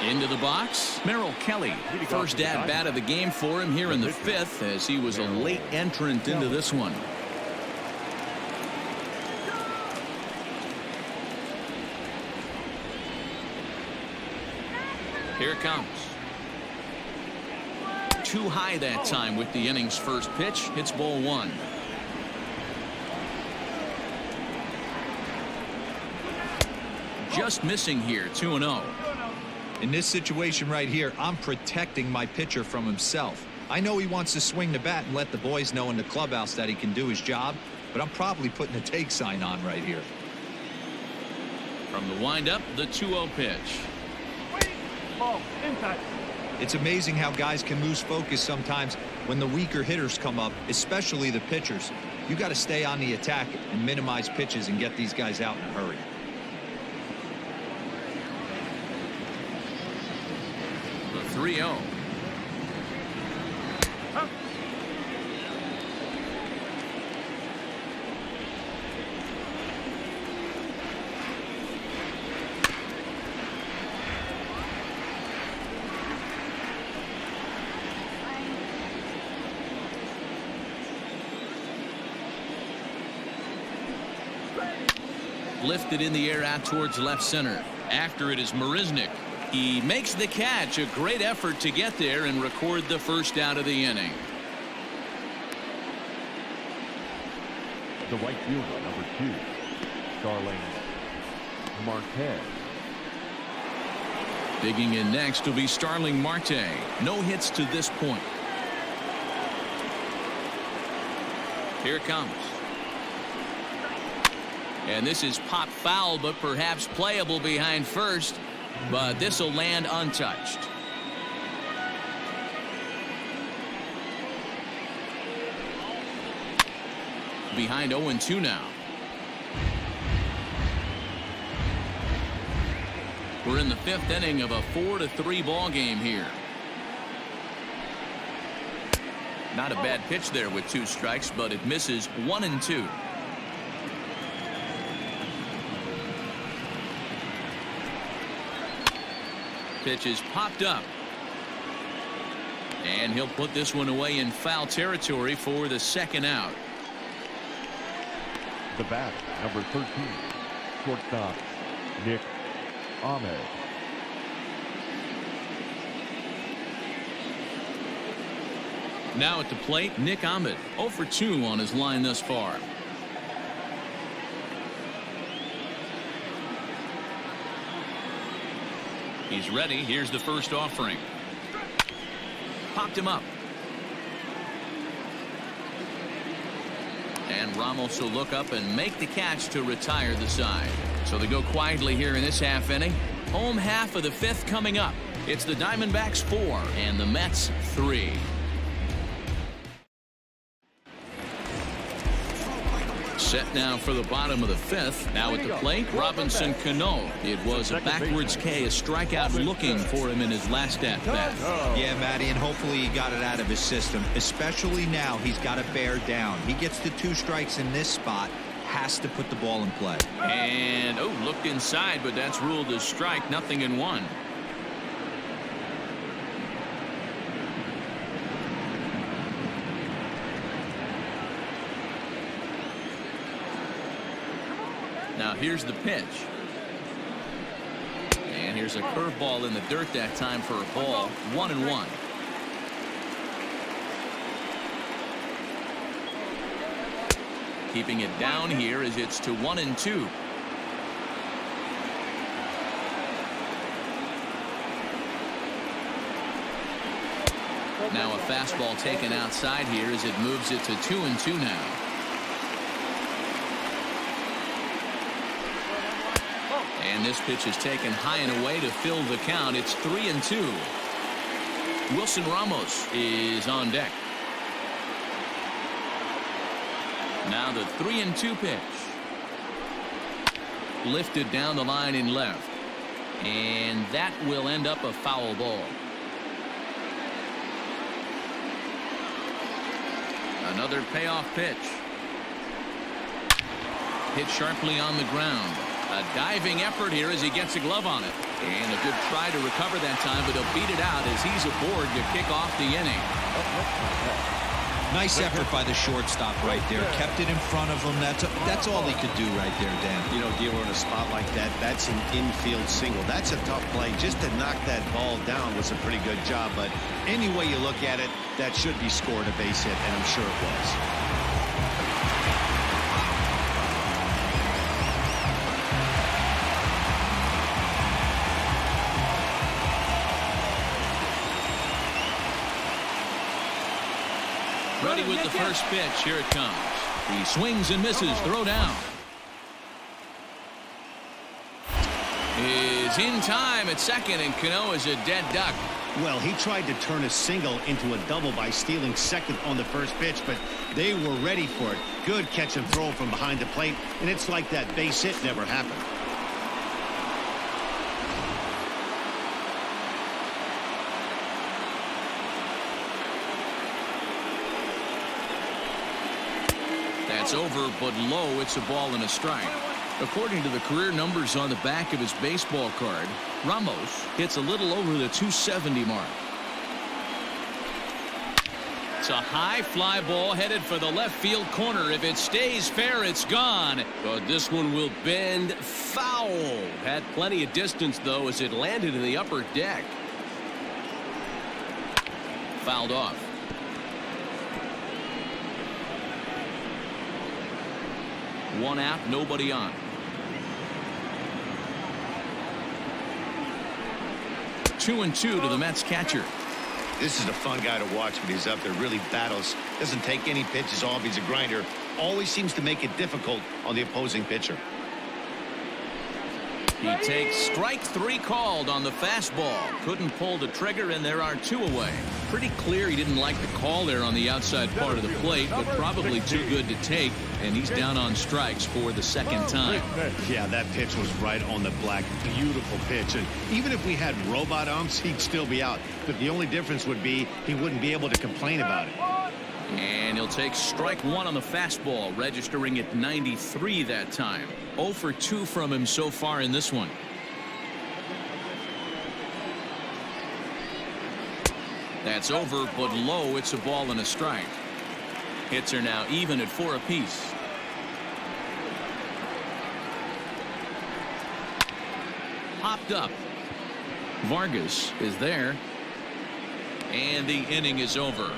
Into the box, Merrill Kelly. First at bat of the game for him here in the 5th, as he was a late entrant into this one. Here it comes. Too high that time with the inning's first pitch. Hits ball 1. Just missing here. 2-0. In this situation right here, I'm protecting my pitcher from himself. I know he wants to swing the bat and let the boys know in the clubhouse that he can do his job, but I'm probably putting a take sign on right here. From the windup, the 2-0 pitch. It's amazing how guys can lose focus sometimes when the weaker hitters come up, especially the pitchers. You got to stay on the attack and minimize pitches and get these guys out in a hurry. The 3-0. Lifted in the air out towards left center. After it is Marisnick. He makes the catch. A great effort to get there and record the first out of the inning. The right fielder, number 2, Starling Marte. Digging in next will be Starling Marte. No hits to this point. Here it comes. And this is pop foul, but perhaps playable behind first. But this will land untouched. Behind 0-2 now. We're in the 5th inning of a 4-3 ball game here. Not a bad pitch there with 2 strikes, but it misses 1-2. Pitch is popped up. And he'll put this one away in foul territory for the second out. The bat, number 13, shortstop, Nick Ahmed. Now at the plate, Nick Ahmed, 0 for 2 on his line thus far. He's ready. Here's the first offering. Popped him up. And Ramos will look up and make the catch to retire the side. So they go quietly here in this half inning. Home half of the 5th coming up. It's the Diamondbacks 4 and the Mets 3. Set now for the bottom of the 5th. Now at the plate, Robinson Cano. It was a backwards K, a strikeout looking for him in his last at-bat. Yeah, Matty, and hopefully he got it out of his system. Especially now, he's got to bear down. He gets the 2 strikes in this spot, has to put the ball in play. And, looked inside, but that's ruled as strike, nothing in 1. Now here's the pitch. And here's a curveball in the dirt that time for a ball. 1-1. Keeping it down here as it's to 1-2. Now a fastball taken outside here as it moves it to 2-2 now. And this pitch is taken high and away to fill the count. It's 3-2. Wilson Ramos is on deck. Now the 3-2 pitch. Lifted down the line in left. And that will end up a foul ball. Another payoff pitch. Hit sharply on the ground. A diving effort here as he gets a glove on it. And a good try to recover that time, but he'll beat it out as he's aboard to kick off the inning. Nice effort by the shortstop right there. Kept it in front of him. That's all he could do right there, Dan. You know, dealer in a spot like that, that's an infield single. That's a tough play. Just to knock that ball down was a pretty good job. But any way you look at it, that should be scored a base hit, and I'm sure it was. Ready with the first pitch. Here it comes. He swings and misses. Throw down. Is in time at second, and Cano is a dead duck. Well, he tried to turn a single into a double by stealing second on the first pitch, but they were ready for it. Good catch and throw from behind the plate, and it's like that base hit never happened. That's over, but low. It's a ball and a strike. According to the career numbers on the back of his baseball card, Ramos hits a little over the 270 mark. It's a high fly ball headed for the left field corner. If it stays fair, it's gone. But this one will bend foul. Had plenty of distance, though, as it landed in the upper deck. Fouled off. One out, nobody on. 2-2 to the Mets catcher. This is a fun guy to watch when he's up there. Really battles. Doesn't take any pitches off. He's a grinder. Always seems to make it difficult on the opposing pitcher. He takes strike 3 called on the fastball. Couldn't pull the trigger, and there are 2 away. Pretty clear he didn't like the call there on the outside part of the plate, but probably too good to take, and he's down on strikes for the second time. Yeah, that pitch was right on the black. Beautiful pitch. And even if we had robot umps, he'd still be out. But the only difference would be he wouldn't be able to complain about it. And he'll take strike 1 on the fastball, registering at 93 that time. 0 for 2 from him so far in this one. That's over, but low. It's a ball and a strike. Hits are now even at 4 apiece. Popped up. Vargas is there. And the inning is over.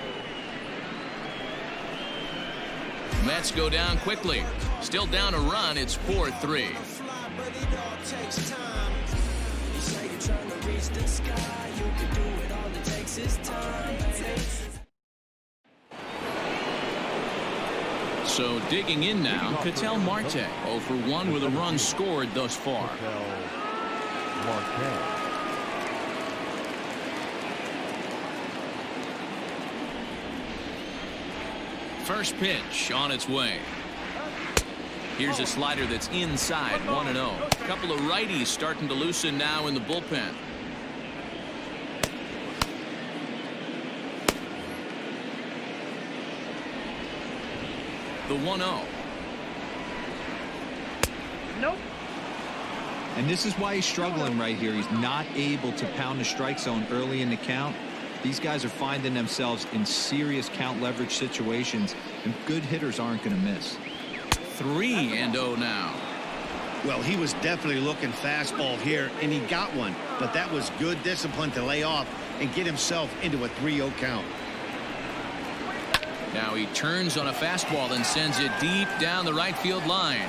Mets go down quickly. Still down a run. It's 4-3. So digging in now, Ketel Marte 0 for 1 with a run scored thus far. First pitch on its way. Here's a slider that's inside, 1-0. A couple of righties starting to loosen now in the bullpen. The 1-0. Nope. And this is why he's struggling right here. He's not able to pound the strike zone early in the count. These guys are finding themselves in serious count leverage situations, and good hitters aren't going to miss. 3-0 now. Well, he was definitely looking fastball here, and he got one. But that was good discipline to lay off and get himself into a 3-0 count. Now he turns on a fastball and sends it deep down the right field line.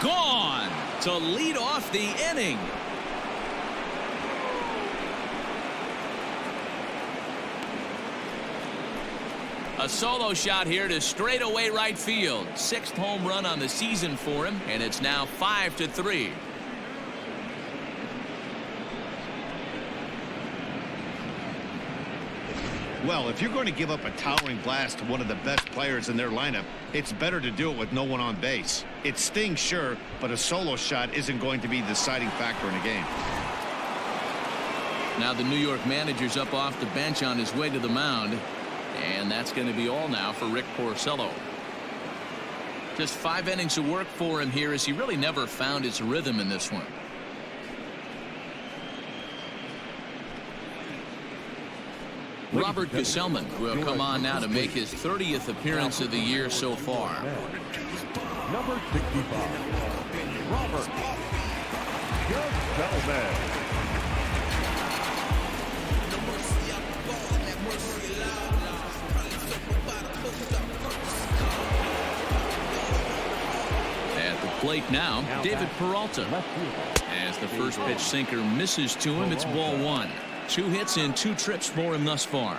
Gone to lead off the inning. A solo shot here to straightaway right field. 6th home run on the season for him, and it's now 5-3. Well, if you're going to give up a towering blast to one of the best players in their lineup, it's better to do it with no one on base. It stings, sure, but a solo shot isn't going to be the deciding factor in a game. Now the New York manager's up off the bench on his way to the mound, and that's going to be all now for Rick Porcello. Just 5 innings of work for him here, as he really never found his rhythm in this one. Robert Gesellman will come on now to make his 30th appearance of the year so far. Number 65, Robert Gesellman. At the plate now, David Peralta. As the first pitch sinker misses to him, it's ball 1. 2 hits and 2 trips for him thus far.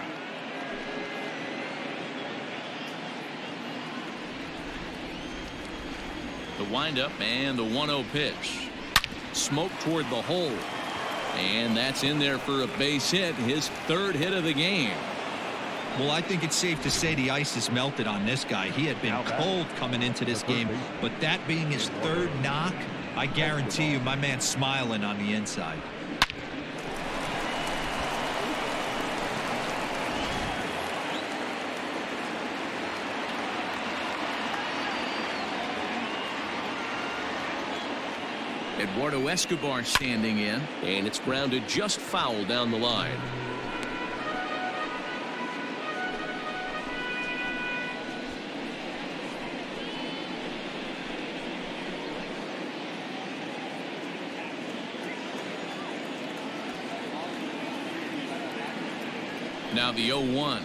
The windup and the 1-0 pitch. Smoke toward the hole. And that's in there for a base hit, his 3rd hit of the game. Well, I think it's safe to say the ice is melted on this guy. He had been cold coming into this game, but that being his 3rd knock, I guarantee you my man's smiling on the inside. Eduardo Escobar standing in, and it's grounded just foul down the line. Now the 0-1.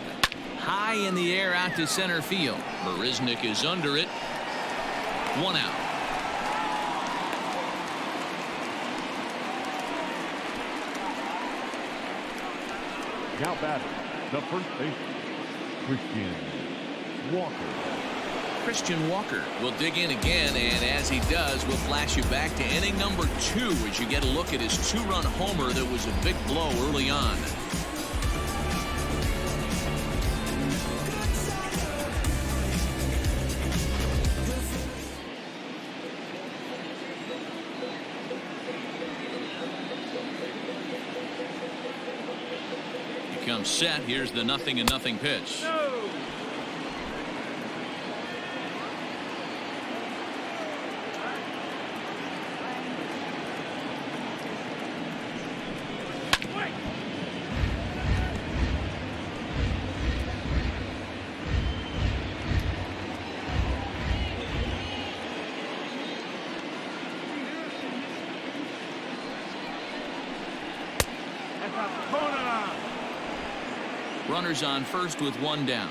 High in the air out to center field. Marisnik is under it. 1 out. Now batting, the first baseman, Christian Walker. Christian Walker will dig in again, and as he does, we'll flash you back to inning number 2 as you get a look at his 2-run homer that was a big blow early on. Comes set. Here's the 0-0 pitch. Runners on first with 1 down.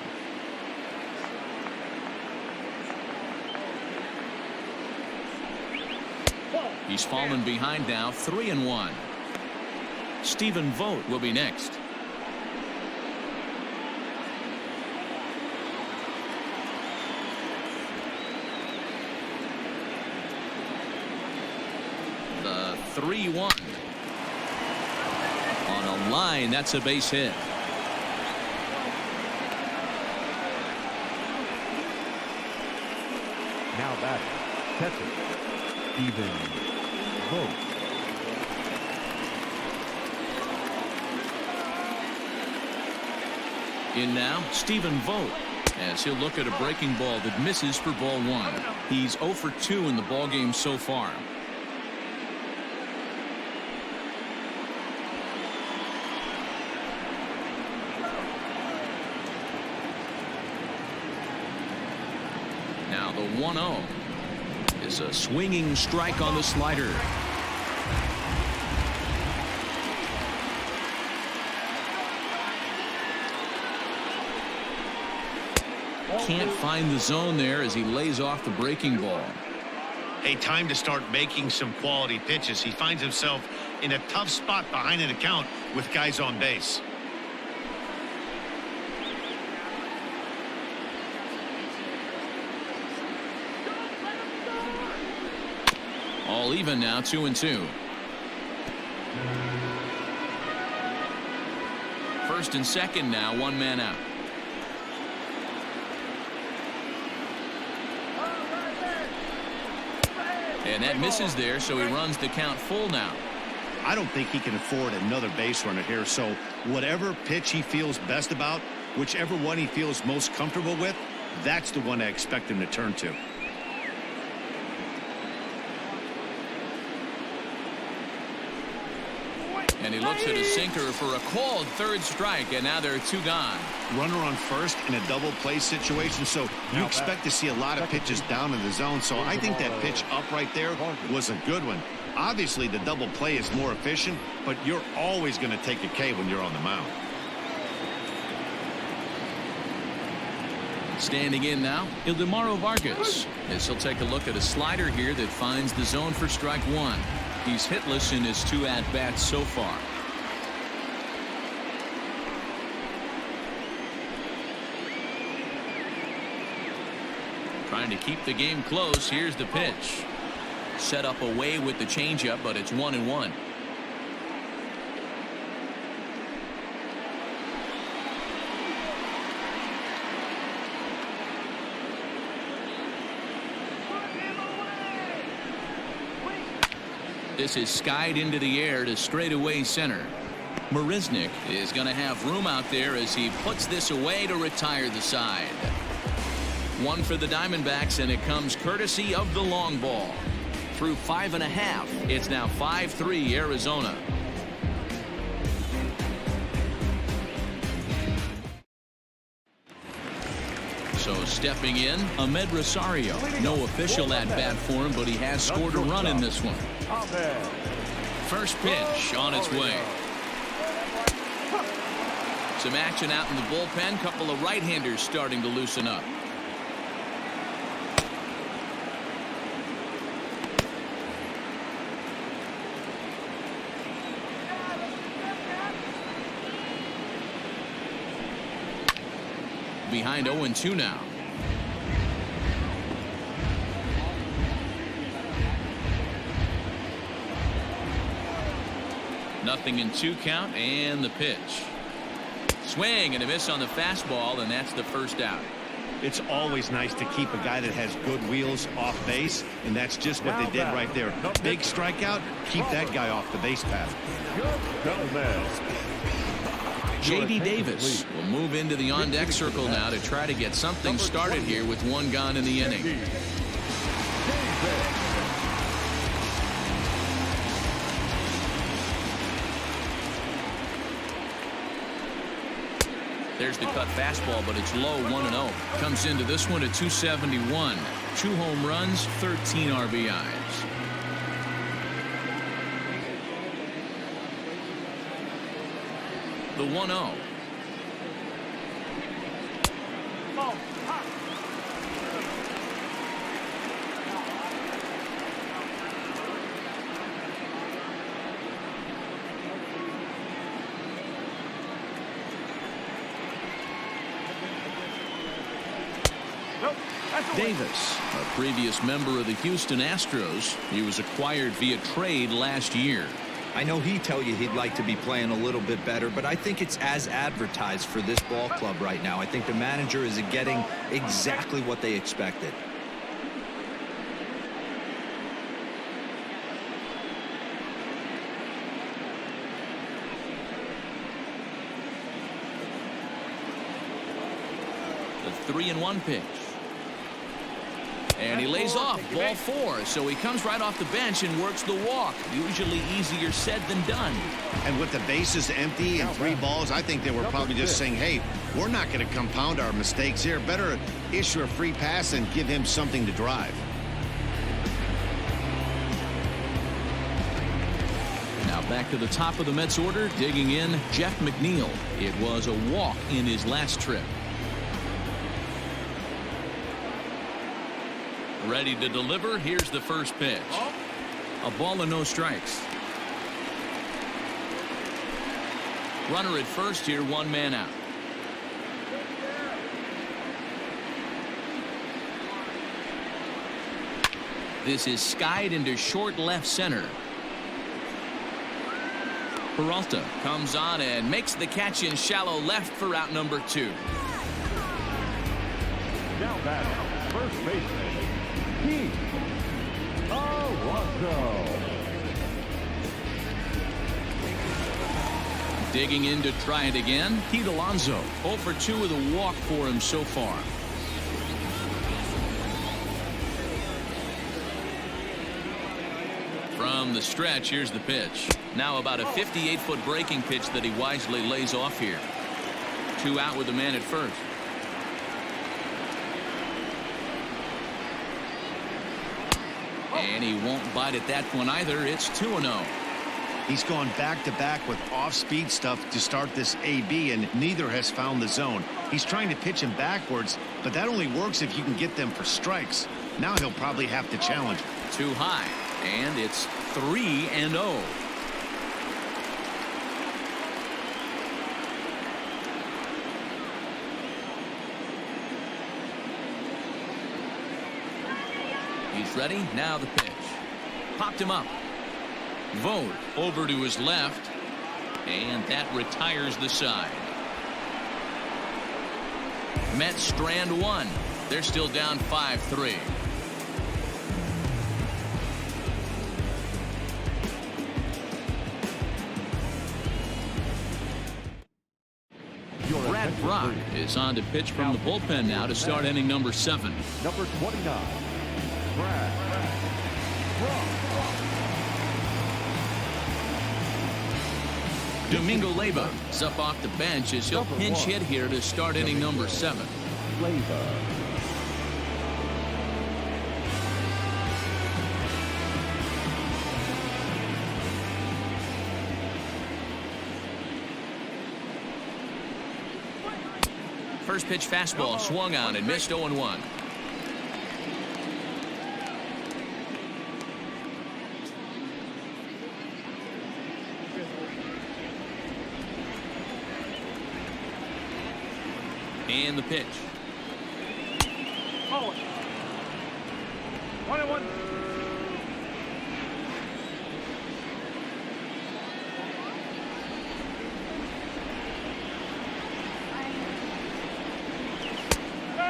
He's fallen behind now, 3-1. Stephen Vogt will be next. The 3-1. On a line, that's a base hit. Now batting, catcher, Stephen Vogt. In now, Stephen Vogt, as he'll look at a breaking ball that misses for ball 1. He's 0 for 2 in the ballgame so far. Now the 1-0 is a swinging strike on the slider. Can't find the zone there as he lays off the breaking ball. Hey, time to start making some quality pitches. He finds himself in a tough spot behind an account with guys on base. All even now, 2-2. First and second now, 1 man out. And that misses there, so he runs the count full now. I don't think he can afford another base runner here, so whatever pitch he feels best about, whichever one he feels most comfortable with, that's the one I expect him to turn to. And he looks at a sinker for a called third strike, and now there are 2 gone. Runner on first in a double play situation, so you expect to see a lot of pitches down in the zone, so I think that pitch up right there was a good one. Obviously, the double play is more efficient, but you're always going to take a K when you're on the mound. Standing in now, Ildemaro Vargas, as he'll take a look at a slider here that finds the zone for strike 1. He's hitless in his 2 at-bats so far. Trying to keep the game close. Here's the pitch. Set up away with the changeup, but it's 1-1. This is skied into the air to straightaway center. Marisnick is going to have room out there as he puts this away to retire the side. 1 for the Diamondbacks, and it comes courtesy of the long ball. Through 5.5, it's now 5-3 Arizona. So stepping in, Ahmed Rosario. No official at-bat for him, but he has scored a run in this one. First pitch on its way. Some action out in the bullpen. Couple of right-handers starting to loosen up. Behind 0-2 now. Nothing in 2 count, and the pitch. Swing and a miss on the fastball, and that's the first out. It's always nice to keep a guy that has good wheels off base, and that's just what they did right there. Big strikeout, keep that guy off the base path. J.D. Davis will move into the on-deck circle now to try to get something started here with 1 gone in the inning. There's the cut fastball, but it's low, 1-0. Comes into this one at 271. 2 home runs, 13 RBIs. The 1-0. Davis, a previous member of the Houston Astros. He was acquired via trade last year. I know he'd tell you he'd like to be playing a little bit better, but I think it's as advertised for this ball club right now. I think the manager is getting exactly what they expected. The 3-1 pitch. And he lays off ball 4, so he comes right off the bench and works the walk. Usually easier said than done. And with the bases empty and 3 balls, I think they were probably just saying, hey, we're not going to compound our mistakes here. Better issue a free pass and give him something to drive. Now back to the top of the Mets order, digging in, Jeff McNeil. It was a walk in his last trip. Ready to deliver. Here's the first pitch. A ball and no strikes. Runner at first here, 1 man out. This is skied into short left center. Peralta comes on and makes the catch in shallow left for out number 2. Now back, first baseman. Digging in to try it again, Pete Alonso. 0 for 2 with a walk for him so far. From the stretch, here's the pitch. Now about a 58-foot breaking pitch that he wisely lays off here. 2 out with the man at first. And he won't bite at that one either. It's 2-0. He's gone back-to-back with off-speed stuff to start this AB, and neither has found the zone. He's trying to pitch him backwards, but that only works if you can get them for strikes. Now he'll probably have to challenge. Too high, and it's 3-0. He's ready. Now the pitch. Popped him up. Vogt over to his left, and that retires the side. Mets strand 1. They're still down 5-3. Brad Brock is on to pitch from the bullpen now to start inning number 7. Number 29, Brad Brock. Domingo Leyba is up off the bench as he'll pinch hit here to start inning number 7. Leyba. First pitch fastball swung on and missed 0-1. And the pitch. Oh. 1-1.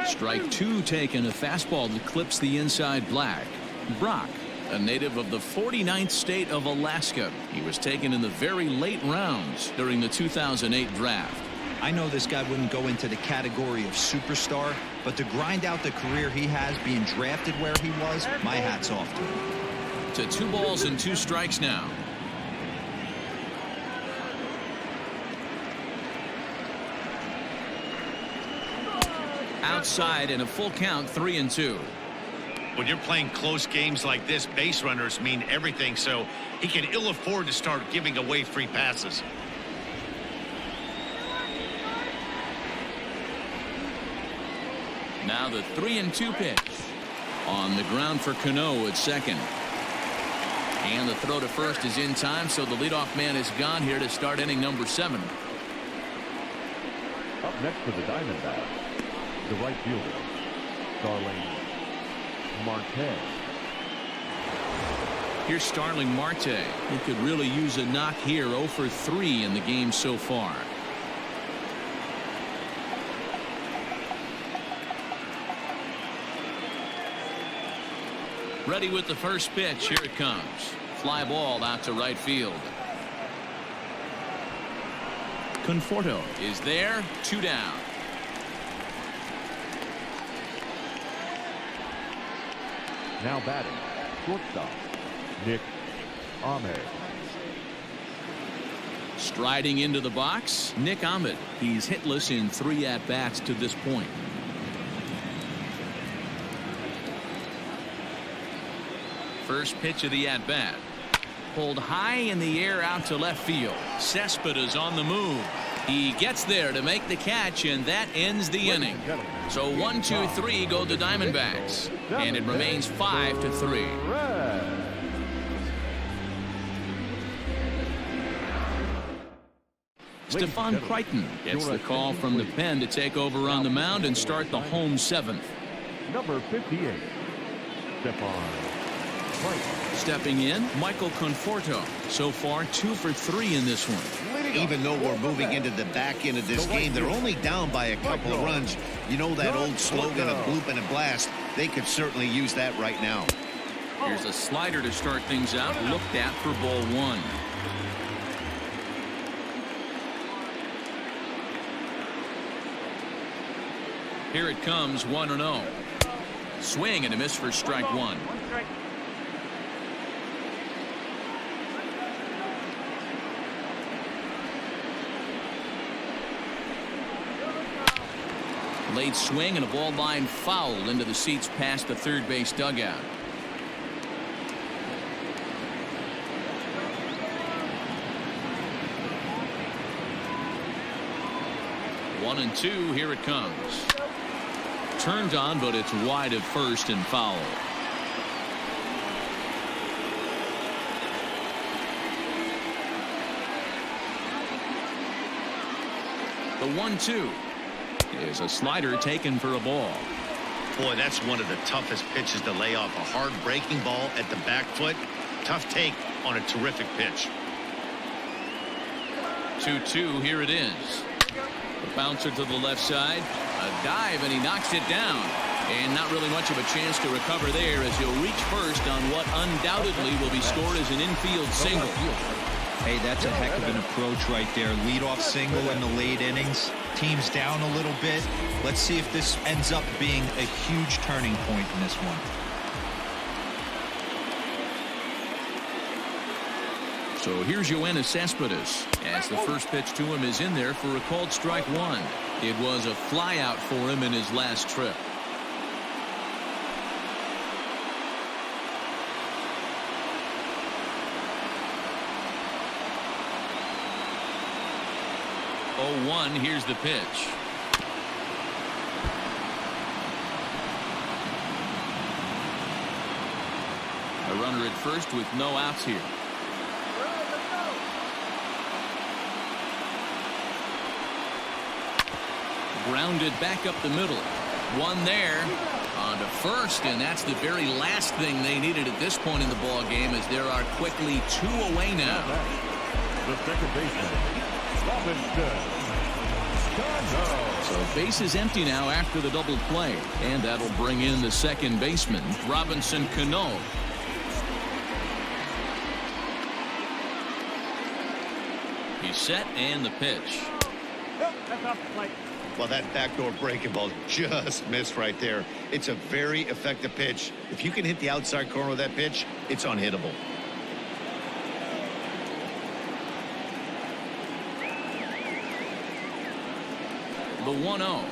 Strike 2 taken, a fastball that clips the inside black. Brock, a native of the 49th state of Alaska. He was taken in the very late rounds during the 2008 draft. I know this guy wouldn't go into the category of superstar, but to grind out the career he has being drafted where he was, my hat's off to him. To 2 balls and 2 strikes now. Outside and a full count, 3-2. When you're playing close games like this, base runners mean everything, so he can ill afford to start giving away free passes. Now the 3-2 pitch. On the ground for Cano at second. And the throw to first is in time, so the leadoff man is gone here to start inning number 7. Up next for the Diamondbacks, the right fielder, Starling Marte. Here's Starling Marte. He could really use a knock here. 0 for 3 in the game so far. Ready with the first pitch. Here it comes. Fly ball out to right field. Conforto is there. 2 down. Now batting, shortstop, Nick Ahmed. Striding into the box, Nick Ahmed. He's hitless in 3 at-bats to this point. First pitch of the at-bat. Pulled high in the air out to left field. Cespedes on the move. He gets there to make the catch, and that ends the inning. So 1, 2, 3 go the Diamondbacks, and it remains 5 to 3. Stephon Crichton gets the call from the pen to take over on the mound and start the home 7th. Number 58, Stephon Crichton. Stepping in, Michael Conforto. So far 2 for 3 in this one. Even though we're moving into the back end of this game, they're only down by a couple of runs. You know that old slogan of bloop and a blast. They could certainly use that right now. Here's a slider to start things out. Looked at for ball 1. Here it comes, 1-0. Swing and a miss for strike 1. Late swing and a ball line foul into the seats past the third base dugout. One and 2. Here it comes. Turned on, but it's wide at first and foul. The 1-2 is a slider taken for a ball. Boy, that's one of the toughest pitches to lay off. A hard breaking ball at the back foot. Tough take on a terrific pitch. 2-2. Here it is. The bouncer to the left side. A dive, and he knocks it down. And not really much of a chance to recover there as he'll reach first on what undoubtedly will be scored as an infield single. Hey, that's a heck of an approach right there. Leadoff single in the late innings. Team's down a little bit. Let's see if this ends up being a huge turning point in this one. So here's Yoenis Cespedes as the first pitch to him is in there for a called strike 1. It was a fly out for him in his last trip. Oh, 1. Here's the pitch. A runner at first with no outs here. Grounded back up the middle. One there on to first, and that's the very last thing they needed at this point in the ball game, as there are quickly 2 away now. The second baseman, Robinson. So base is empty now after the double play, and that'll bring in the second baseman, Robinson Cano. He's set, and the pitch. Well, that backdoor breaking ball just missed right there. It's a very effective pitch. If you can hit the outside corner of that pitch, it's unhittable. The 1-0.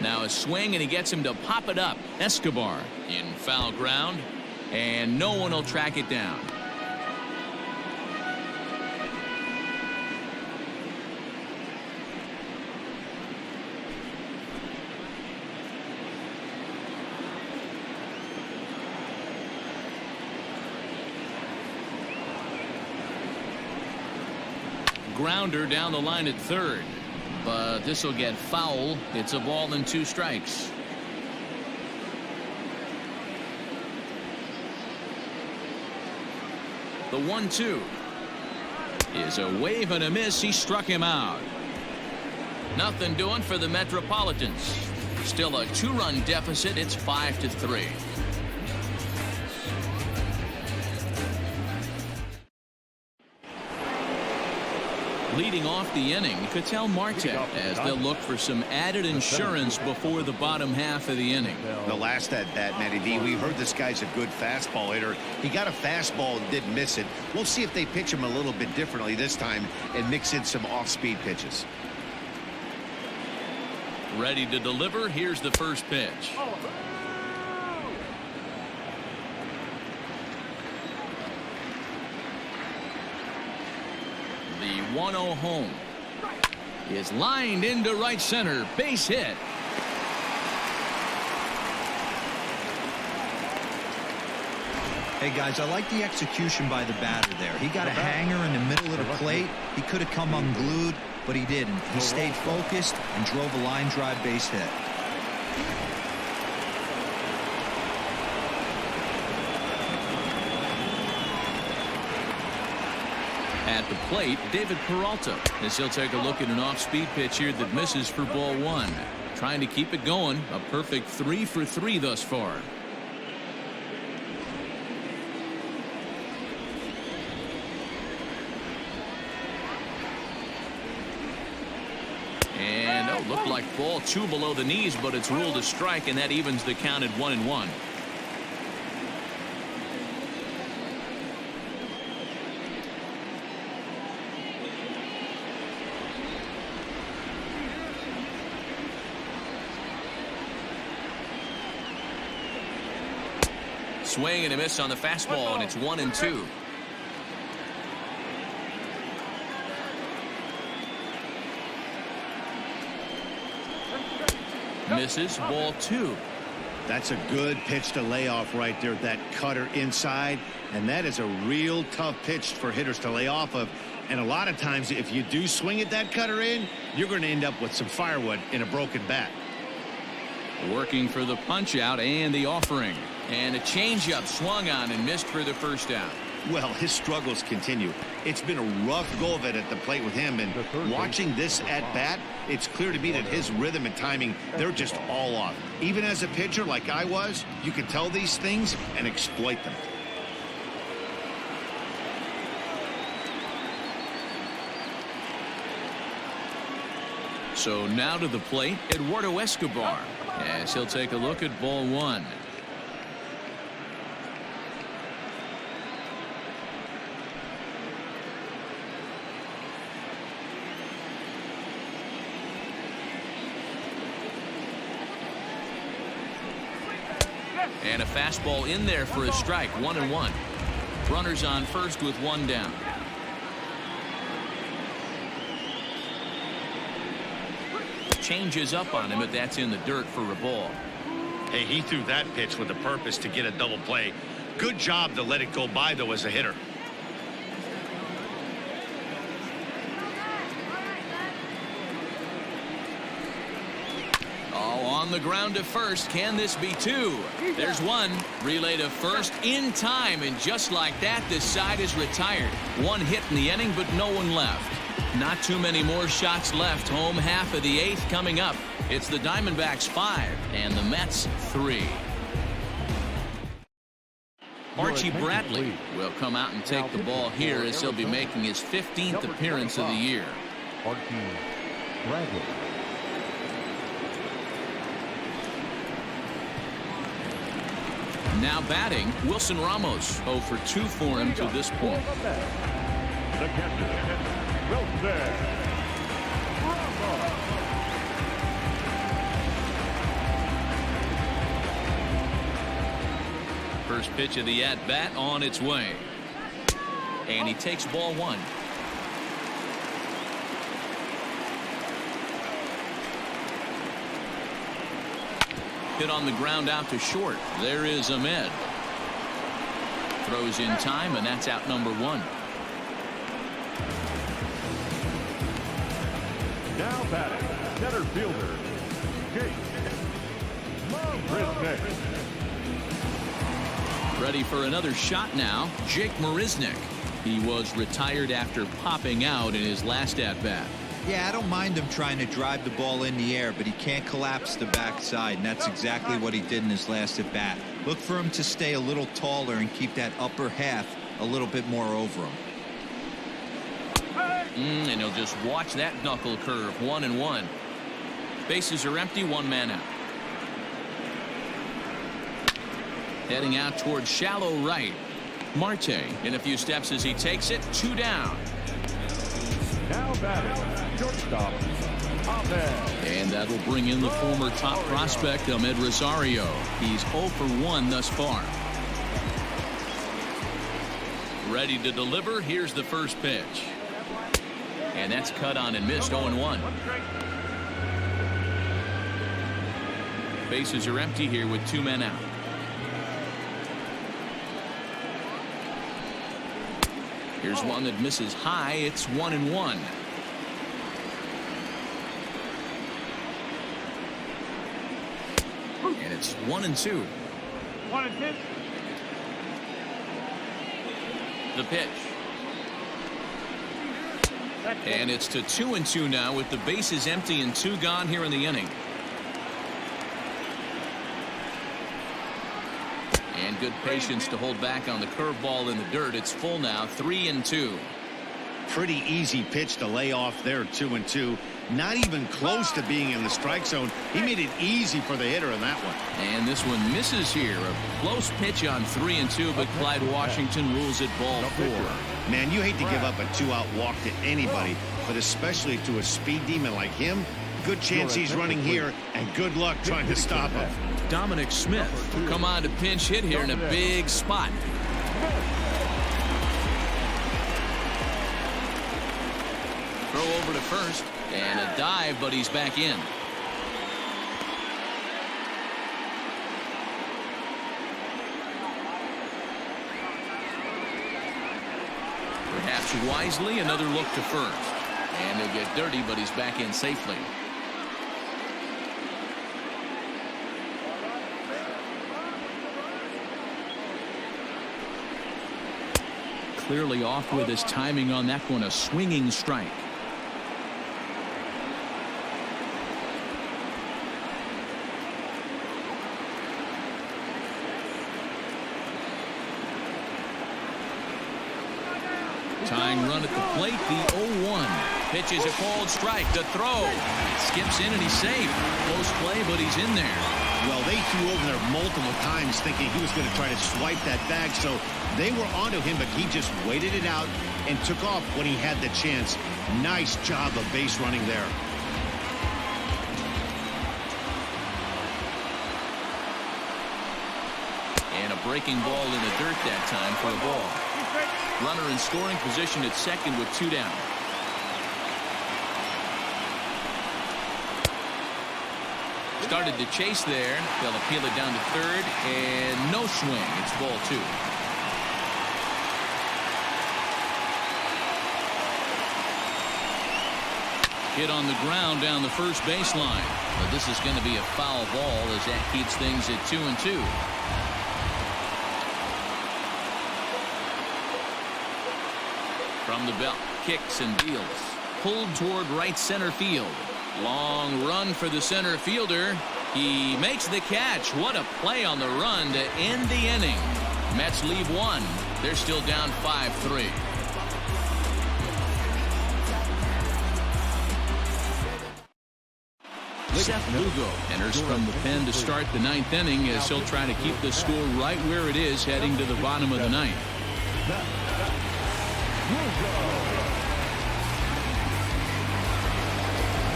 Now a swing, and he gets him to pop it up. Escobar in foul ground, and no one will track it down. Grounder down the line at third, but this will get foul. It's a ball and 2 strikes. The 1-2 is a wave and a miss. He struck him out. Nothing doing for the Metropolitans. Still a 2-run deficit. It's 5-3. Leading off the inning, Ketel Marte, as they'll look for some added insurance before the bottom half of the inning. The last at bat, Matty D, we heard this guy's a good fastball hitter. He got a fastball and didn't miss it. We'll see if they pitch him a little bit differently this time and mix in some off-speed pitches. Ready to deliver. Here's the first pitch. The 1-0 home is lined into right center. Base hit. Hey, guys, I like the execution by the batter there. He got a hanger in the middle of the plate. He could have come unglued, but he didn't. He stayed focused and drove a line drive base hit. At the plate, David Peralta, as he'll take a look at an off-speed pitch here that misses for ball 1. Trying to keep it going. A perfect 3 for 3 thus far. And looked like ball 2 below the knees, but it's ruled a strike, and that evens the count at 1-1. Swing and a miss on the fastball, and it's 1-2. Misses, ball 2. That's a good pitch to lay off right there. That cutter inside, and that is a real tough pitch for hitters to lay off of. And a lot of times, if you do swing at that cutter in, you're going to end up with some firewood in a broken bat. Working for the punch out and the offering. And a changeup swung on and missed for the first out. Well, his struggles continue. It's been a rough go of it at the plate with him, and watching this at bat, it's clear to me that his rhythm and timing, they're just all off. Even as a pitcher like I was, you can tell these things and exploit them. So now to the plate, Eduardo Escobar, as he'll take a look at ball 1. And a fastball in there for a strike. 1-1. Runners on first with 1 down. Changes up on him, but that's in the dirt for a ball. Hey, he threw that pitch with a purpose to get a double play. Good job to let it go by, though, as a hitter. On the ground to first. Can this be 2? There's 1. Relay to first in time, and just like that, this side is retired. 1 hit in the inning, but no one left. Not too many more shots left. Home half of the 8th coming up. It's the Diamondbacks 5 and the Mets 3. Archie Bradley will come out and take the ball here as he'll be making his 15th appearance of the year. Archie Bradley. Now batting, Wilson Ramos. 0 for 2 for him to this point. The catcher, Wilson Ramos. First pitch of the at-bat on its way. And he takes ball 1. Hit on the ground out to short. There is Ahmed. Throws in time, and that's out number 1. Now batting, center fielder, Jake Marisnick. Ready for another shot now, Jake Marisnick. He was retired after popping out in his last at-bat. Yeah, I don't mind him trying to drive the ball in the air, but he can't collapse the backside, and that's exactly what he did in his last at-bat. Look for him to stay a little taller and keep that upper half a little bit more over him. And he'll just watch that knuckle curve. 1-1. Bases are empty. One man out. Heading out towards shallow right. Marte in a few steps as he takes it. 2 down. Now batting, shortstop, Ahmed. And that'll bring in the former top prospect, Ahmed Rosario. He's 0 for 1 thus far. Ready to deliver. Here's the first pitch. And that's cut on and missed. 0-1. Bases are empty here with 2 men out. Here's one that misses high. It's 1-1. And it's 1-2. 1-2. The pitch. And it's to 2-2 now with the bases empty and 2 gone here in the inning. And good patience to hold back on the curveball in the dirt. It's full now. 3-2. Pretty easy pitch to lay off there. 2-2. Not even close to being in the strike zone. He made it easy for the hitter in that one. And this one misses here. A close pitch on 3-2, but Clyde Washington rules it ball 4. Man, you hate to give up a 2-out walk to anybody, but especially to a speed demon like him. Good chance he's running here, and good luck trying to stop him. Dominic Smith will come on to pinch hit here in a big spot. Throw over to first, and a dive, but he's back in. Perhaps wisely, another look to first. And he'll get dirty, but he's back in safely. Clearly off with his timing on that one. A swinging strike. Tying run at the plate, the 0-1. Pitch is a called strike. The throw. Skips in and he's safe. Close play, but he's in there. Well, they threw over there multiple times thinking he was going to try to swipe that bag, so they were onto him, but he just waited it out and took off when he had the chance. Nice job of base running there. And a breaking ball in the dirt that time for a ball. Runner in scoring position at second with 2 down. Started to chase there. They'll appeal it down to third, and no swing. It's ball 2. Hit on the ground down the first baseline. But this is going to be a foul ball as that keeps things at 2-2. From the belt, kicks and deals. Pulled toward right center field. Long run for the center fielder. He makes the catch. What a play on the run to end the inning. Mets lead 1. They're still down 5-3. Seth Lugo enters from the pen to start the 9th inning as he'll try to keep the score right where it is heading to the bottom of the 9th.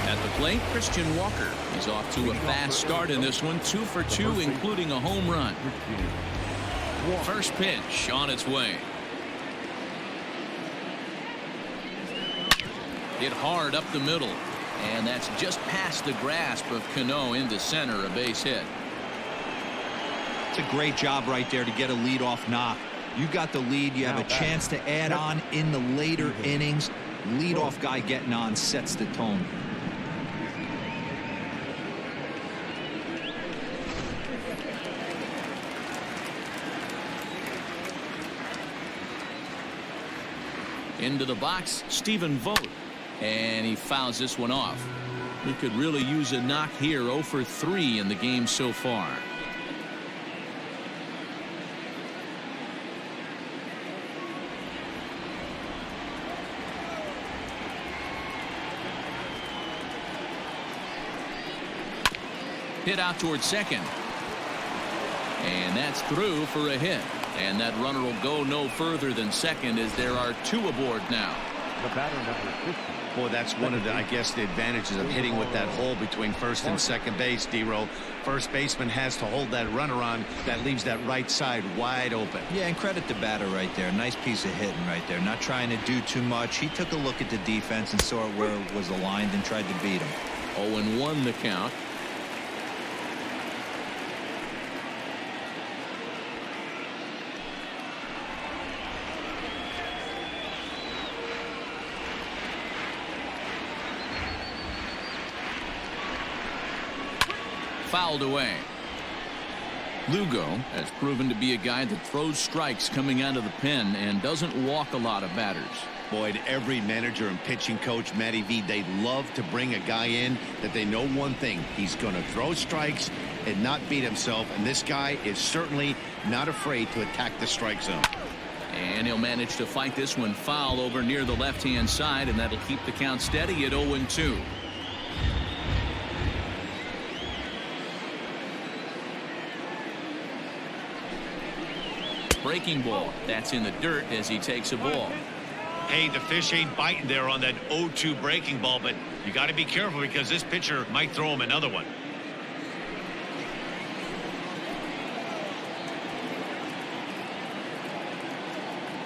At the plate, Christian Walker. He's off to a fast start in this one. 2 for 2, including a home run. First pitch on its way. Hit hard up the middle. And that's just past the grasp of Cano into center, a base hit. It's a great job right there to get a leadoff knock. You got the lead. You have a chance to add on in the later innings. Leadoff guy getting on sets the tone. Into the box, Stephen Vogt. And he fouls this one off. We could really use a knock here. 0 for 3 in the game so far. Hit out towards second. And that's through for a hit. And that runner will go no further than second as there are 2 aboard now. The batter number 50. Boy, that's one of the, I guess, the advantages of hitting with that hole between first and second base, D-Row. First baseman has to hold that runner on. That leaves that right side wide open. Yeah, and credit the batter right there. Nice piece of hitting right there. Not trying to do too much. He took a look at the defense and saw where it was aligned and tried to beat him. 0-1 the count. Fouled away. Lugo has proven to be a guy that throws strikes coming out of the pen and doesn't walk a lot of batters. Boyd, every manager and pitching coach, Matty V, they love to bring a guy in that they know one thing. He's going to throw strikes and not beat himself. And this guy is certainly not afraid to attack the strike zone. And he'll manage to fight this one foul over near the left-hand side, and that'll keep the count steady at 0-2. Breaking ball. That's in the dirt as he takes a ball. Hey, the fish ain't biting there on that 0-2 breaking ball, but you got to be careful because this pitcher might throw him another one.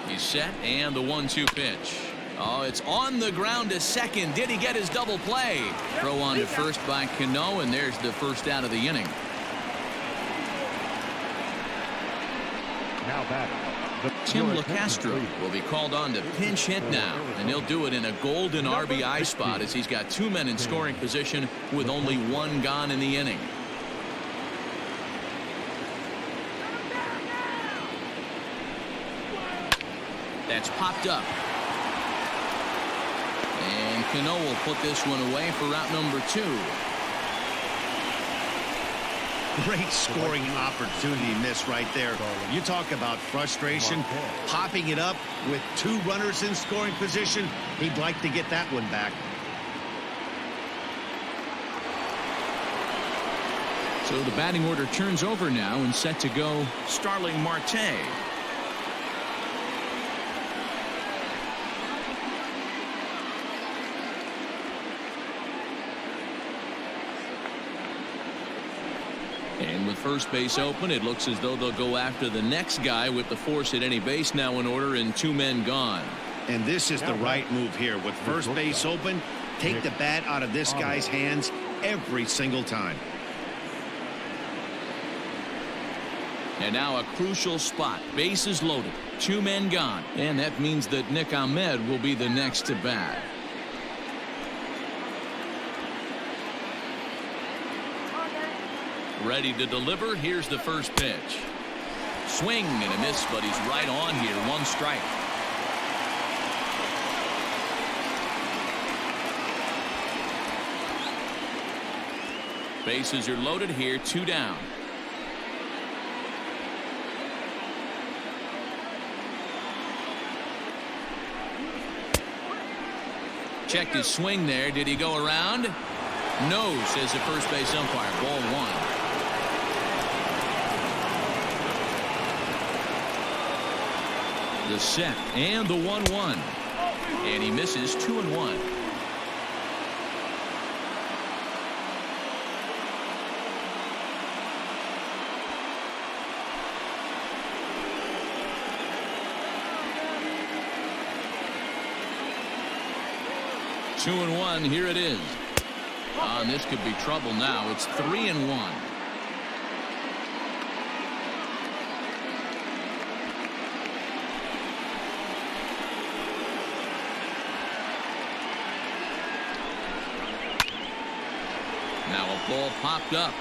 He's set, and the 1-2 pitch. Oh, it's on the ground to second. Did he get his double play? Throw on to first by Cano, and there's the first out of the inning. Now batter. Tim LaCastro will be called on to pinch hit now, and he'll do it in a golden RBI spot as he's got 2 men in scoring position with only 1 gone in the inning. That's popped up. And Cano will put this one away for route number 2. Great scoring opportunity miss right there. You talk about frustration. Popping it up with 2 runners in scoring position. He'd like to get that one back. So the batting order turns over now and set to go Starling Marte. And with first base open, it looks as though they'll go after the next guy with the force at any base now in order and 2 men gone. And this is the right move here. With first base open, take the bat out of this guy's hands every single time. And now a crucial spot. Bases loaded. 2 men gone. And that means that Nick Ahmed will be the next to bat. Ready to deliver. Here's the first pitch. Swing and a miss, but he's right on here. 1 strike. Bases are loaded here. 2 down. Checked his swing there. Did he go around? No, says the first base umpire. Ball 1. The set and the 1-1. And he misses 2-1. Two and 1. Here it is. And this could be trouble now. It's 3-1. Now a ball popped up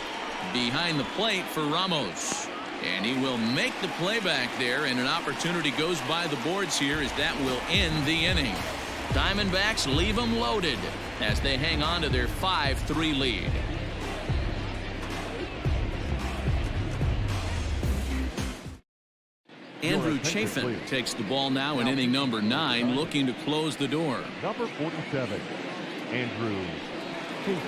behind the plate for Ramos. And he will make the play back there, and an opportunity goes by the boards here as that will end the inning. Diamondbacks leave them loaded as they hang on to their 5-3 lead. Andrew Chafin takes the ball now in inning number 9, looking to close the door. Number 47, Andrew Chafin.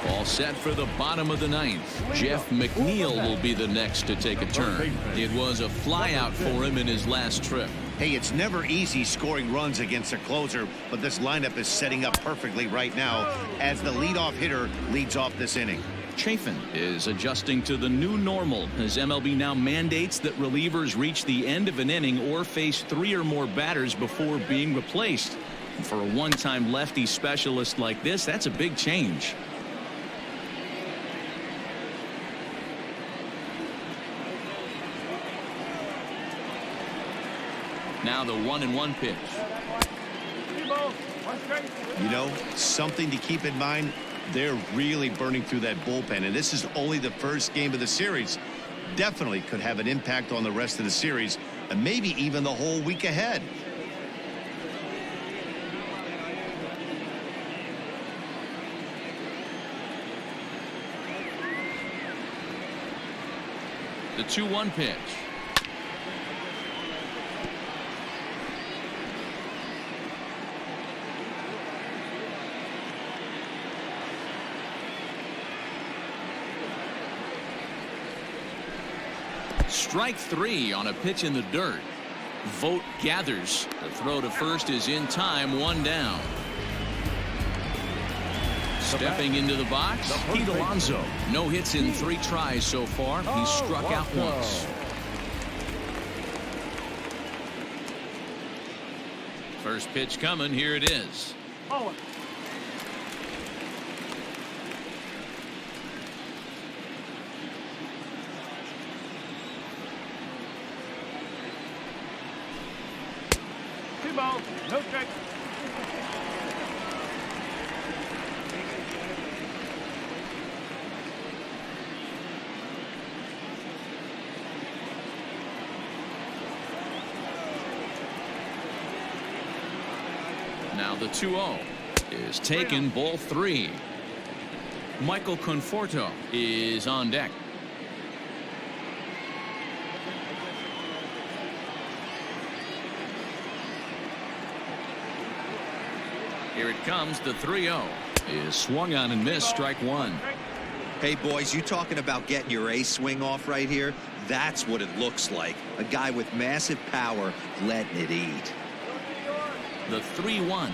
All set for the bottom of the 9th. Jeff McNeil will be the next to take a turn. It was a flyout for him in his last trip. Hey, it's never easy scoring runs against a closer, but this lineup is setting up perfectly right now as the leadoff hitter leads off this inning. Chafin is adjusting to the new normal as MLB now mandates that relievers reach the end of an inning or face 3 or more batters before being replaced. And for a one-time lefty specialist like this, that's a big change. Now the 1-1 pitch. You know, something to keep in mind, they're really burning through that bullpen, and this is only the first game of the series. Definitely could have an impact on the rest of the series and maybe even the whole week ahead. The 2-1 pitch. Strike 3 on a pitch in the dirt. Vogt gathers. The throw to first is in time, 1 down. Stepping into the box, Pete Alonso. No hits in 3 tries so far. He struck out once. First pitch coming. Here it is. No check. Now the 2-0 is taken, ball 3. Michael Conforto is on deck. Here it comes. The 3-0 is swung on and missed. Strike 1. Hey, boys, you talking about getting your A swing off right here? That's what it looks like. A guy with massive power letting it eat. The 3-1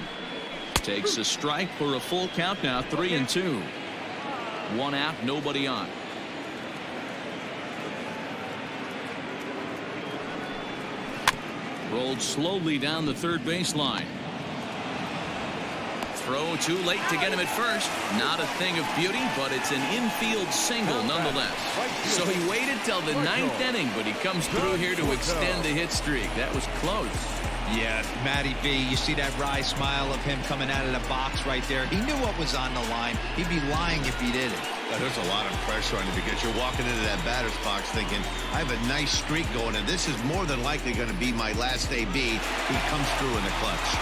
takes a strike for a full count now. 3-2. 1 out, nobody on. Rolled slowly down the third baseline. Throw too late to get him at first. Not a thing of beauty, but it's an infield single nonetheless. So he waited till the 9th inning, but he comes through here to extend the hit streak. That was close. Yeah, Matty B, you see that wry smile of him coming out of the box right there. He knew what was on the line. He'd be lying if he didn't. Yeah, there's a lot of pressure on you because you're walking into that batter's box thinking, I have a nice streak going, and this is more than likely going to be my last AB. He comes through in the clutch.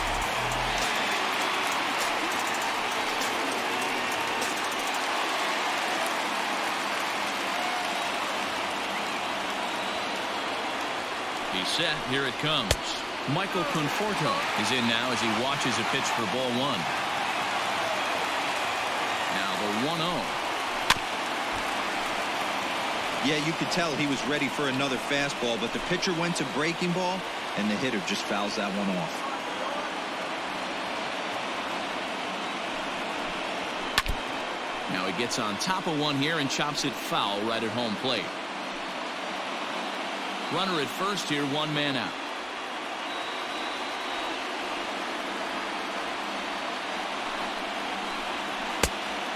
He's set. Here it comes. Michael Conforto is in now as he watches a pitch for ball 1. Now the 1-0. Yeah, you could tell he was ready for another fastball, but the pitcher went to breaking ball, and the hitter just fouls that one off. Now he gets on top of one here and chops it foul right at home plate. Runner at first here, 1 man out.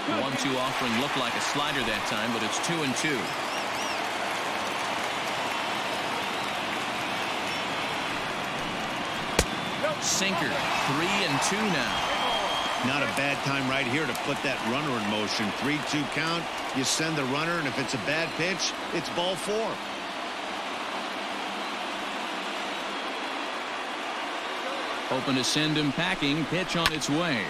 The 1-2 offering looked like a slider that time, but it's 2-2. Sinker, 3-2 now. Not a bad time right here to put that runner in motion. 3-2 count. You send the runner, and if it's a bad pitch, it's ball 4. Hoping to send him packing. Pitch on its way.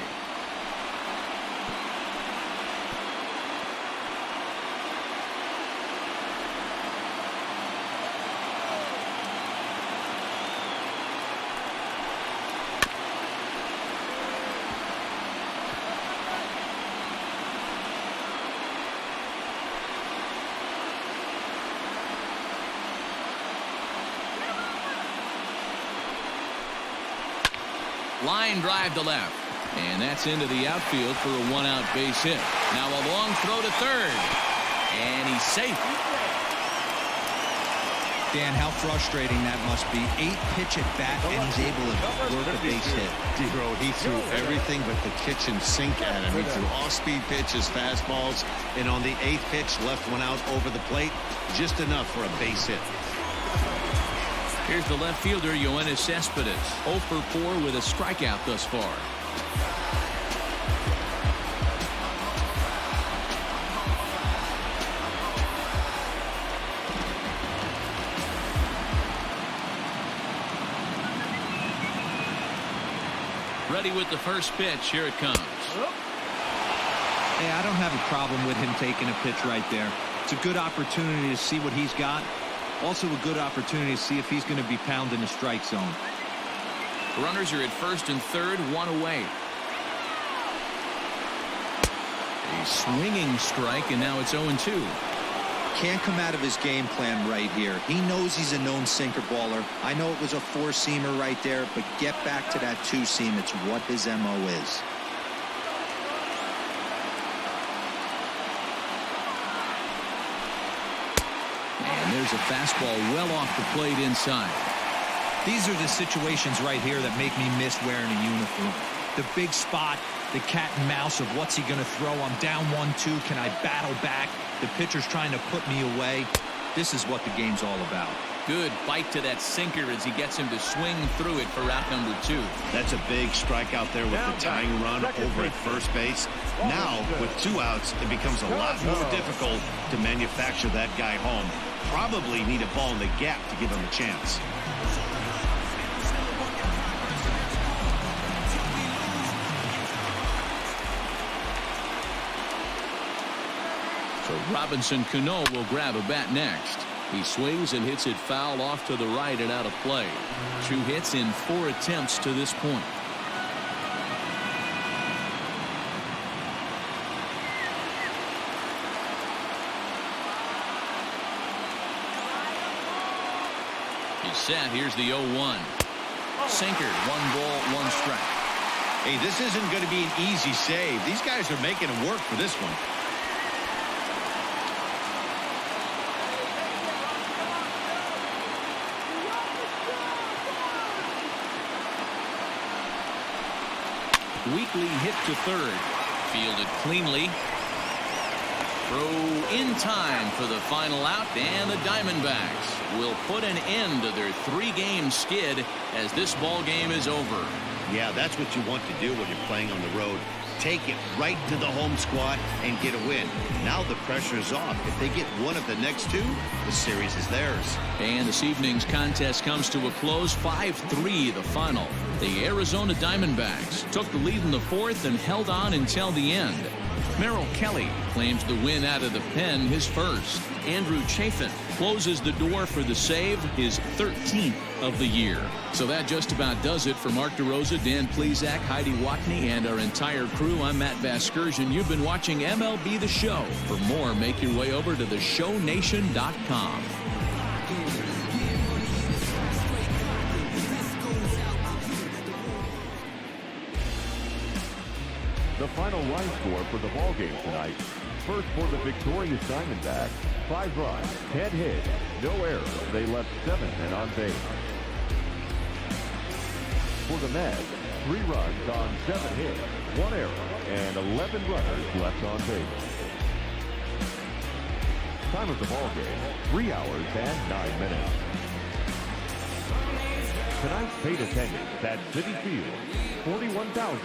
Line drive to left. And that's into the outfield for a 1-out base hit. Now a long throw to third. And he's safe. Dan, how frustrating that must be. 8-pitch at bat, and he's able to work a base hit. D-Road, he threw everything but the kitchen sink at him. He threw off-speed pitches, fastballs, and on the 8th pitch, left one out over the plate. Just enough for a base hit. Here's the left fielder, Yoenis Cespedes. 0 for 4 with a strikeout thus far. Ready with the first pitch. Here it comes. Hey, I don't have a problem with him taking a pitch right there. It's a good opportunity to see what he's got. Also a good opportunity to see if he's going to be pounding the strike zone. Runners are at first and third, 1 away. A swinging strike, and now it's 0-2. Can't come out of his game plan right here. He knows he's a known sinker baller. I know it was a 4-seamer right there, but get back to that 2-seam. It's what his MO is. There's a fastball well off the plate inside. These are the situations right here that make me miss wearing a uniform. The big spot, the cat and mouse of what's he going to throw. I'm down 1-2. Can I battle back? The pitcher's trying to put me away. This is what the game's all about. Good bite to that sinker as he gets him to swing through it for out number 2. That's a big strike out there with the tying run over at first base. Now, with 2 outs, it becomes a lot more difficult to manufacture that guy home. Probably need a ball in the gap to give him a chance. So Robinson Cano will grab a bat next. He swings and hits it foul off to the right and out of play. 2 hits in 4 attempts to this point. He's set. Here's the 0-1. Sinker. 1 ball, 1 strike. Hey, this isn't going to be an easy save. These guys are making him work for this one. Weekly hit to third. Fielded cleanly. Throw in time for the final out, and the Diamondbacks will put an end to their 3-game skid as this ball game is over. Yeah, that's what you want to do when you're playing on the road. Take it right to the home squad and get a win. Now the pressure is off. If they get one of the next 2, the series is theirs. And this evening's contest comes to a close. 5-3 the final. The Arizona Diamondbacks took the lead in the 4th and held on until the end. Merrill Kelly claims the win out of the pen, his first. Andrew Chafin closes the door for the save, his 13th of the year. So that just about does it for Mark DeRosa, Dan Plesac, Heidi Watney, and our entire crew. I'm Matt Vasgersian. You've been watching MLB The Show. For more, make your way over to theshownation.com. The final line score for the ballgame tonight. First for the victorious Diamondbacks, 5 runs, 10 hits, no errors. They left 7 men on base. For the Mets, 3 runs on 7 hits, 1 error, and 11 runners left on base. Time of the ballgame, 3 hours and 9 minutes. Tonight's paid attendance at Citi Field, 41,000.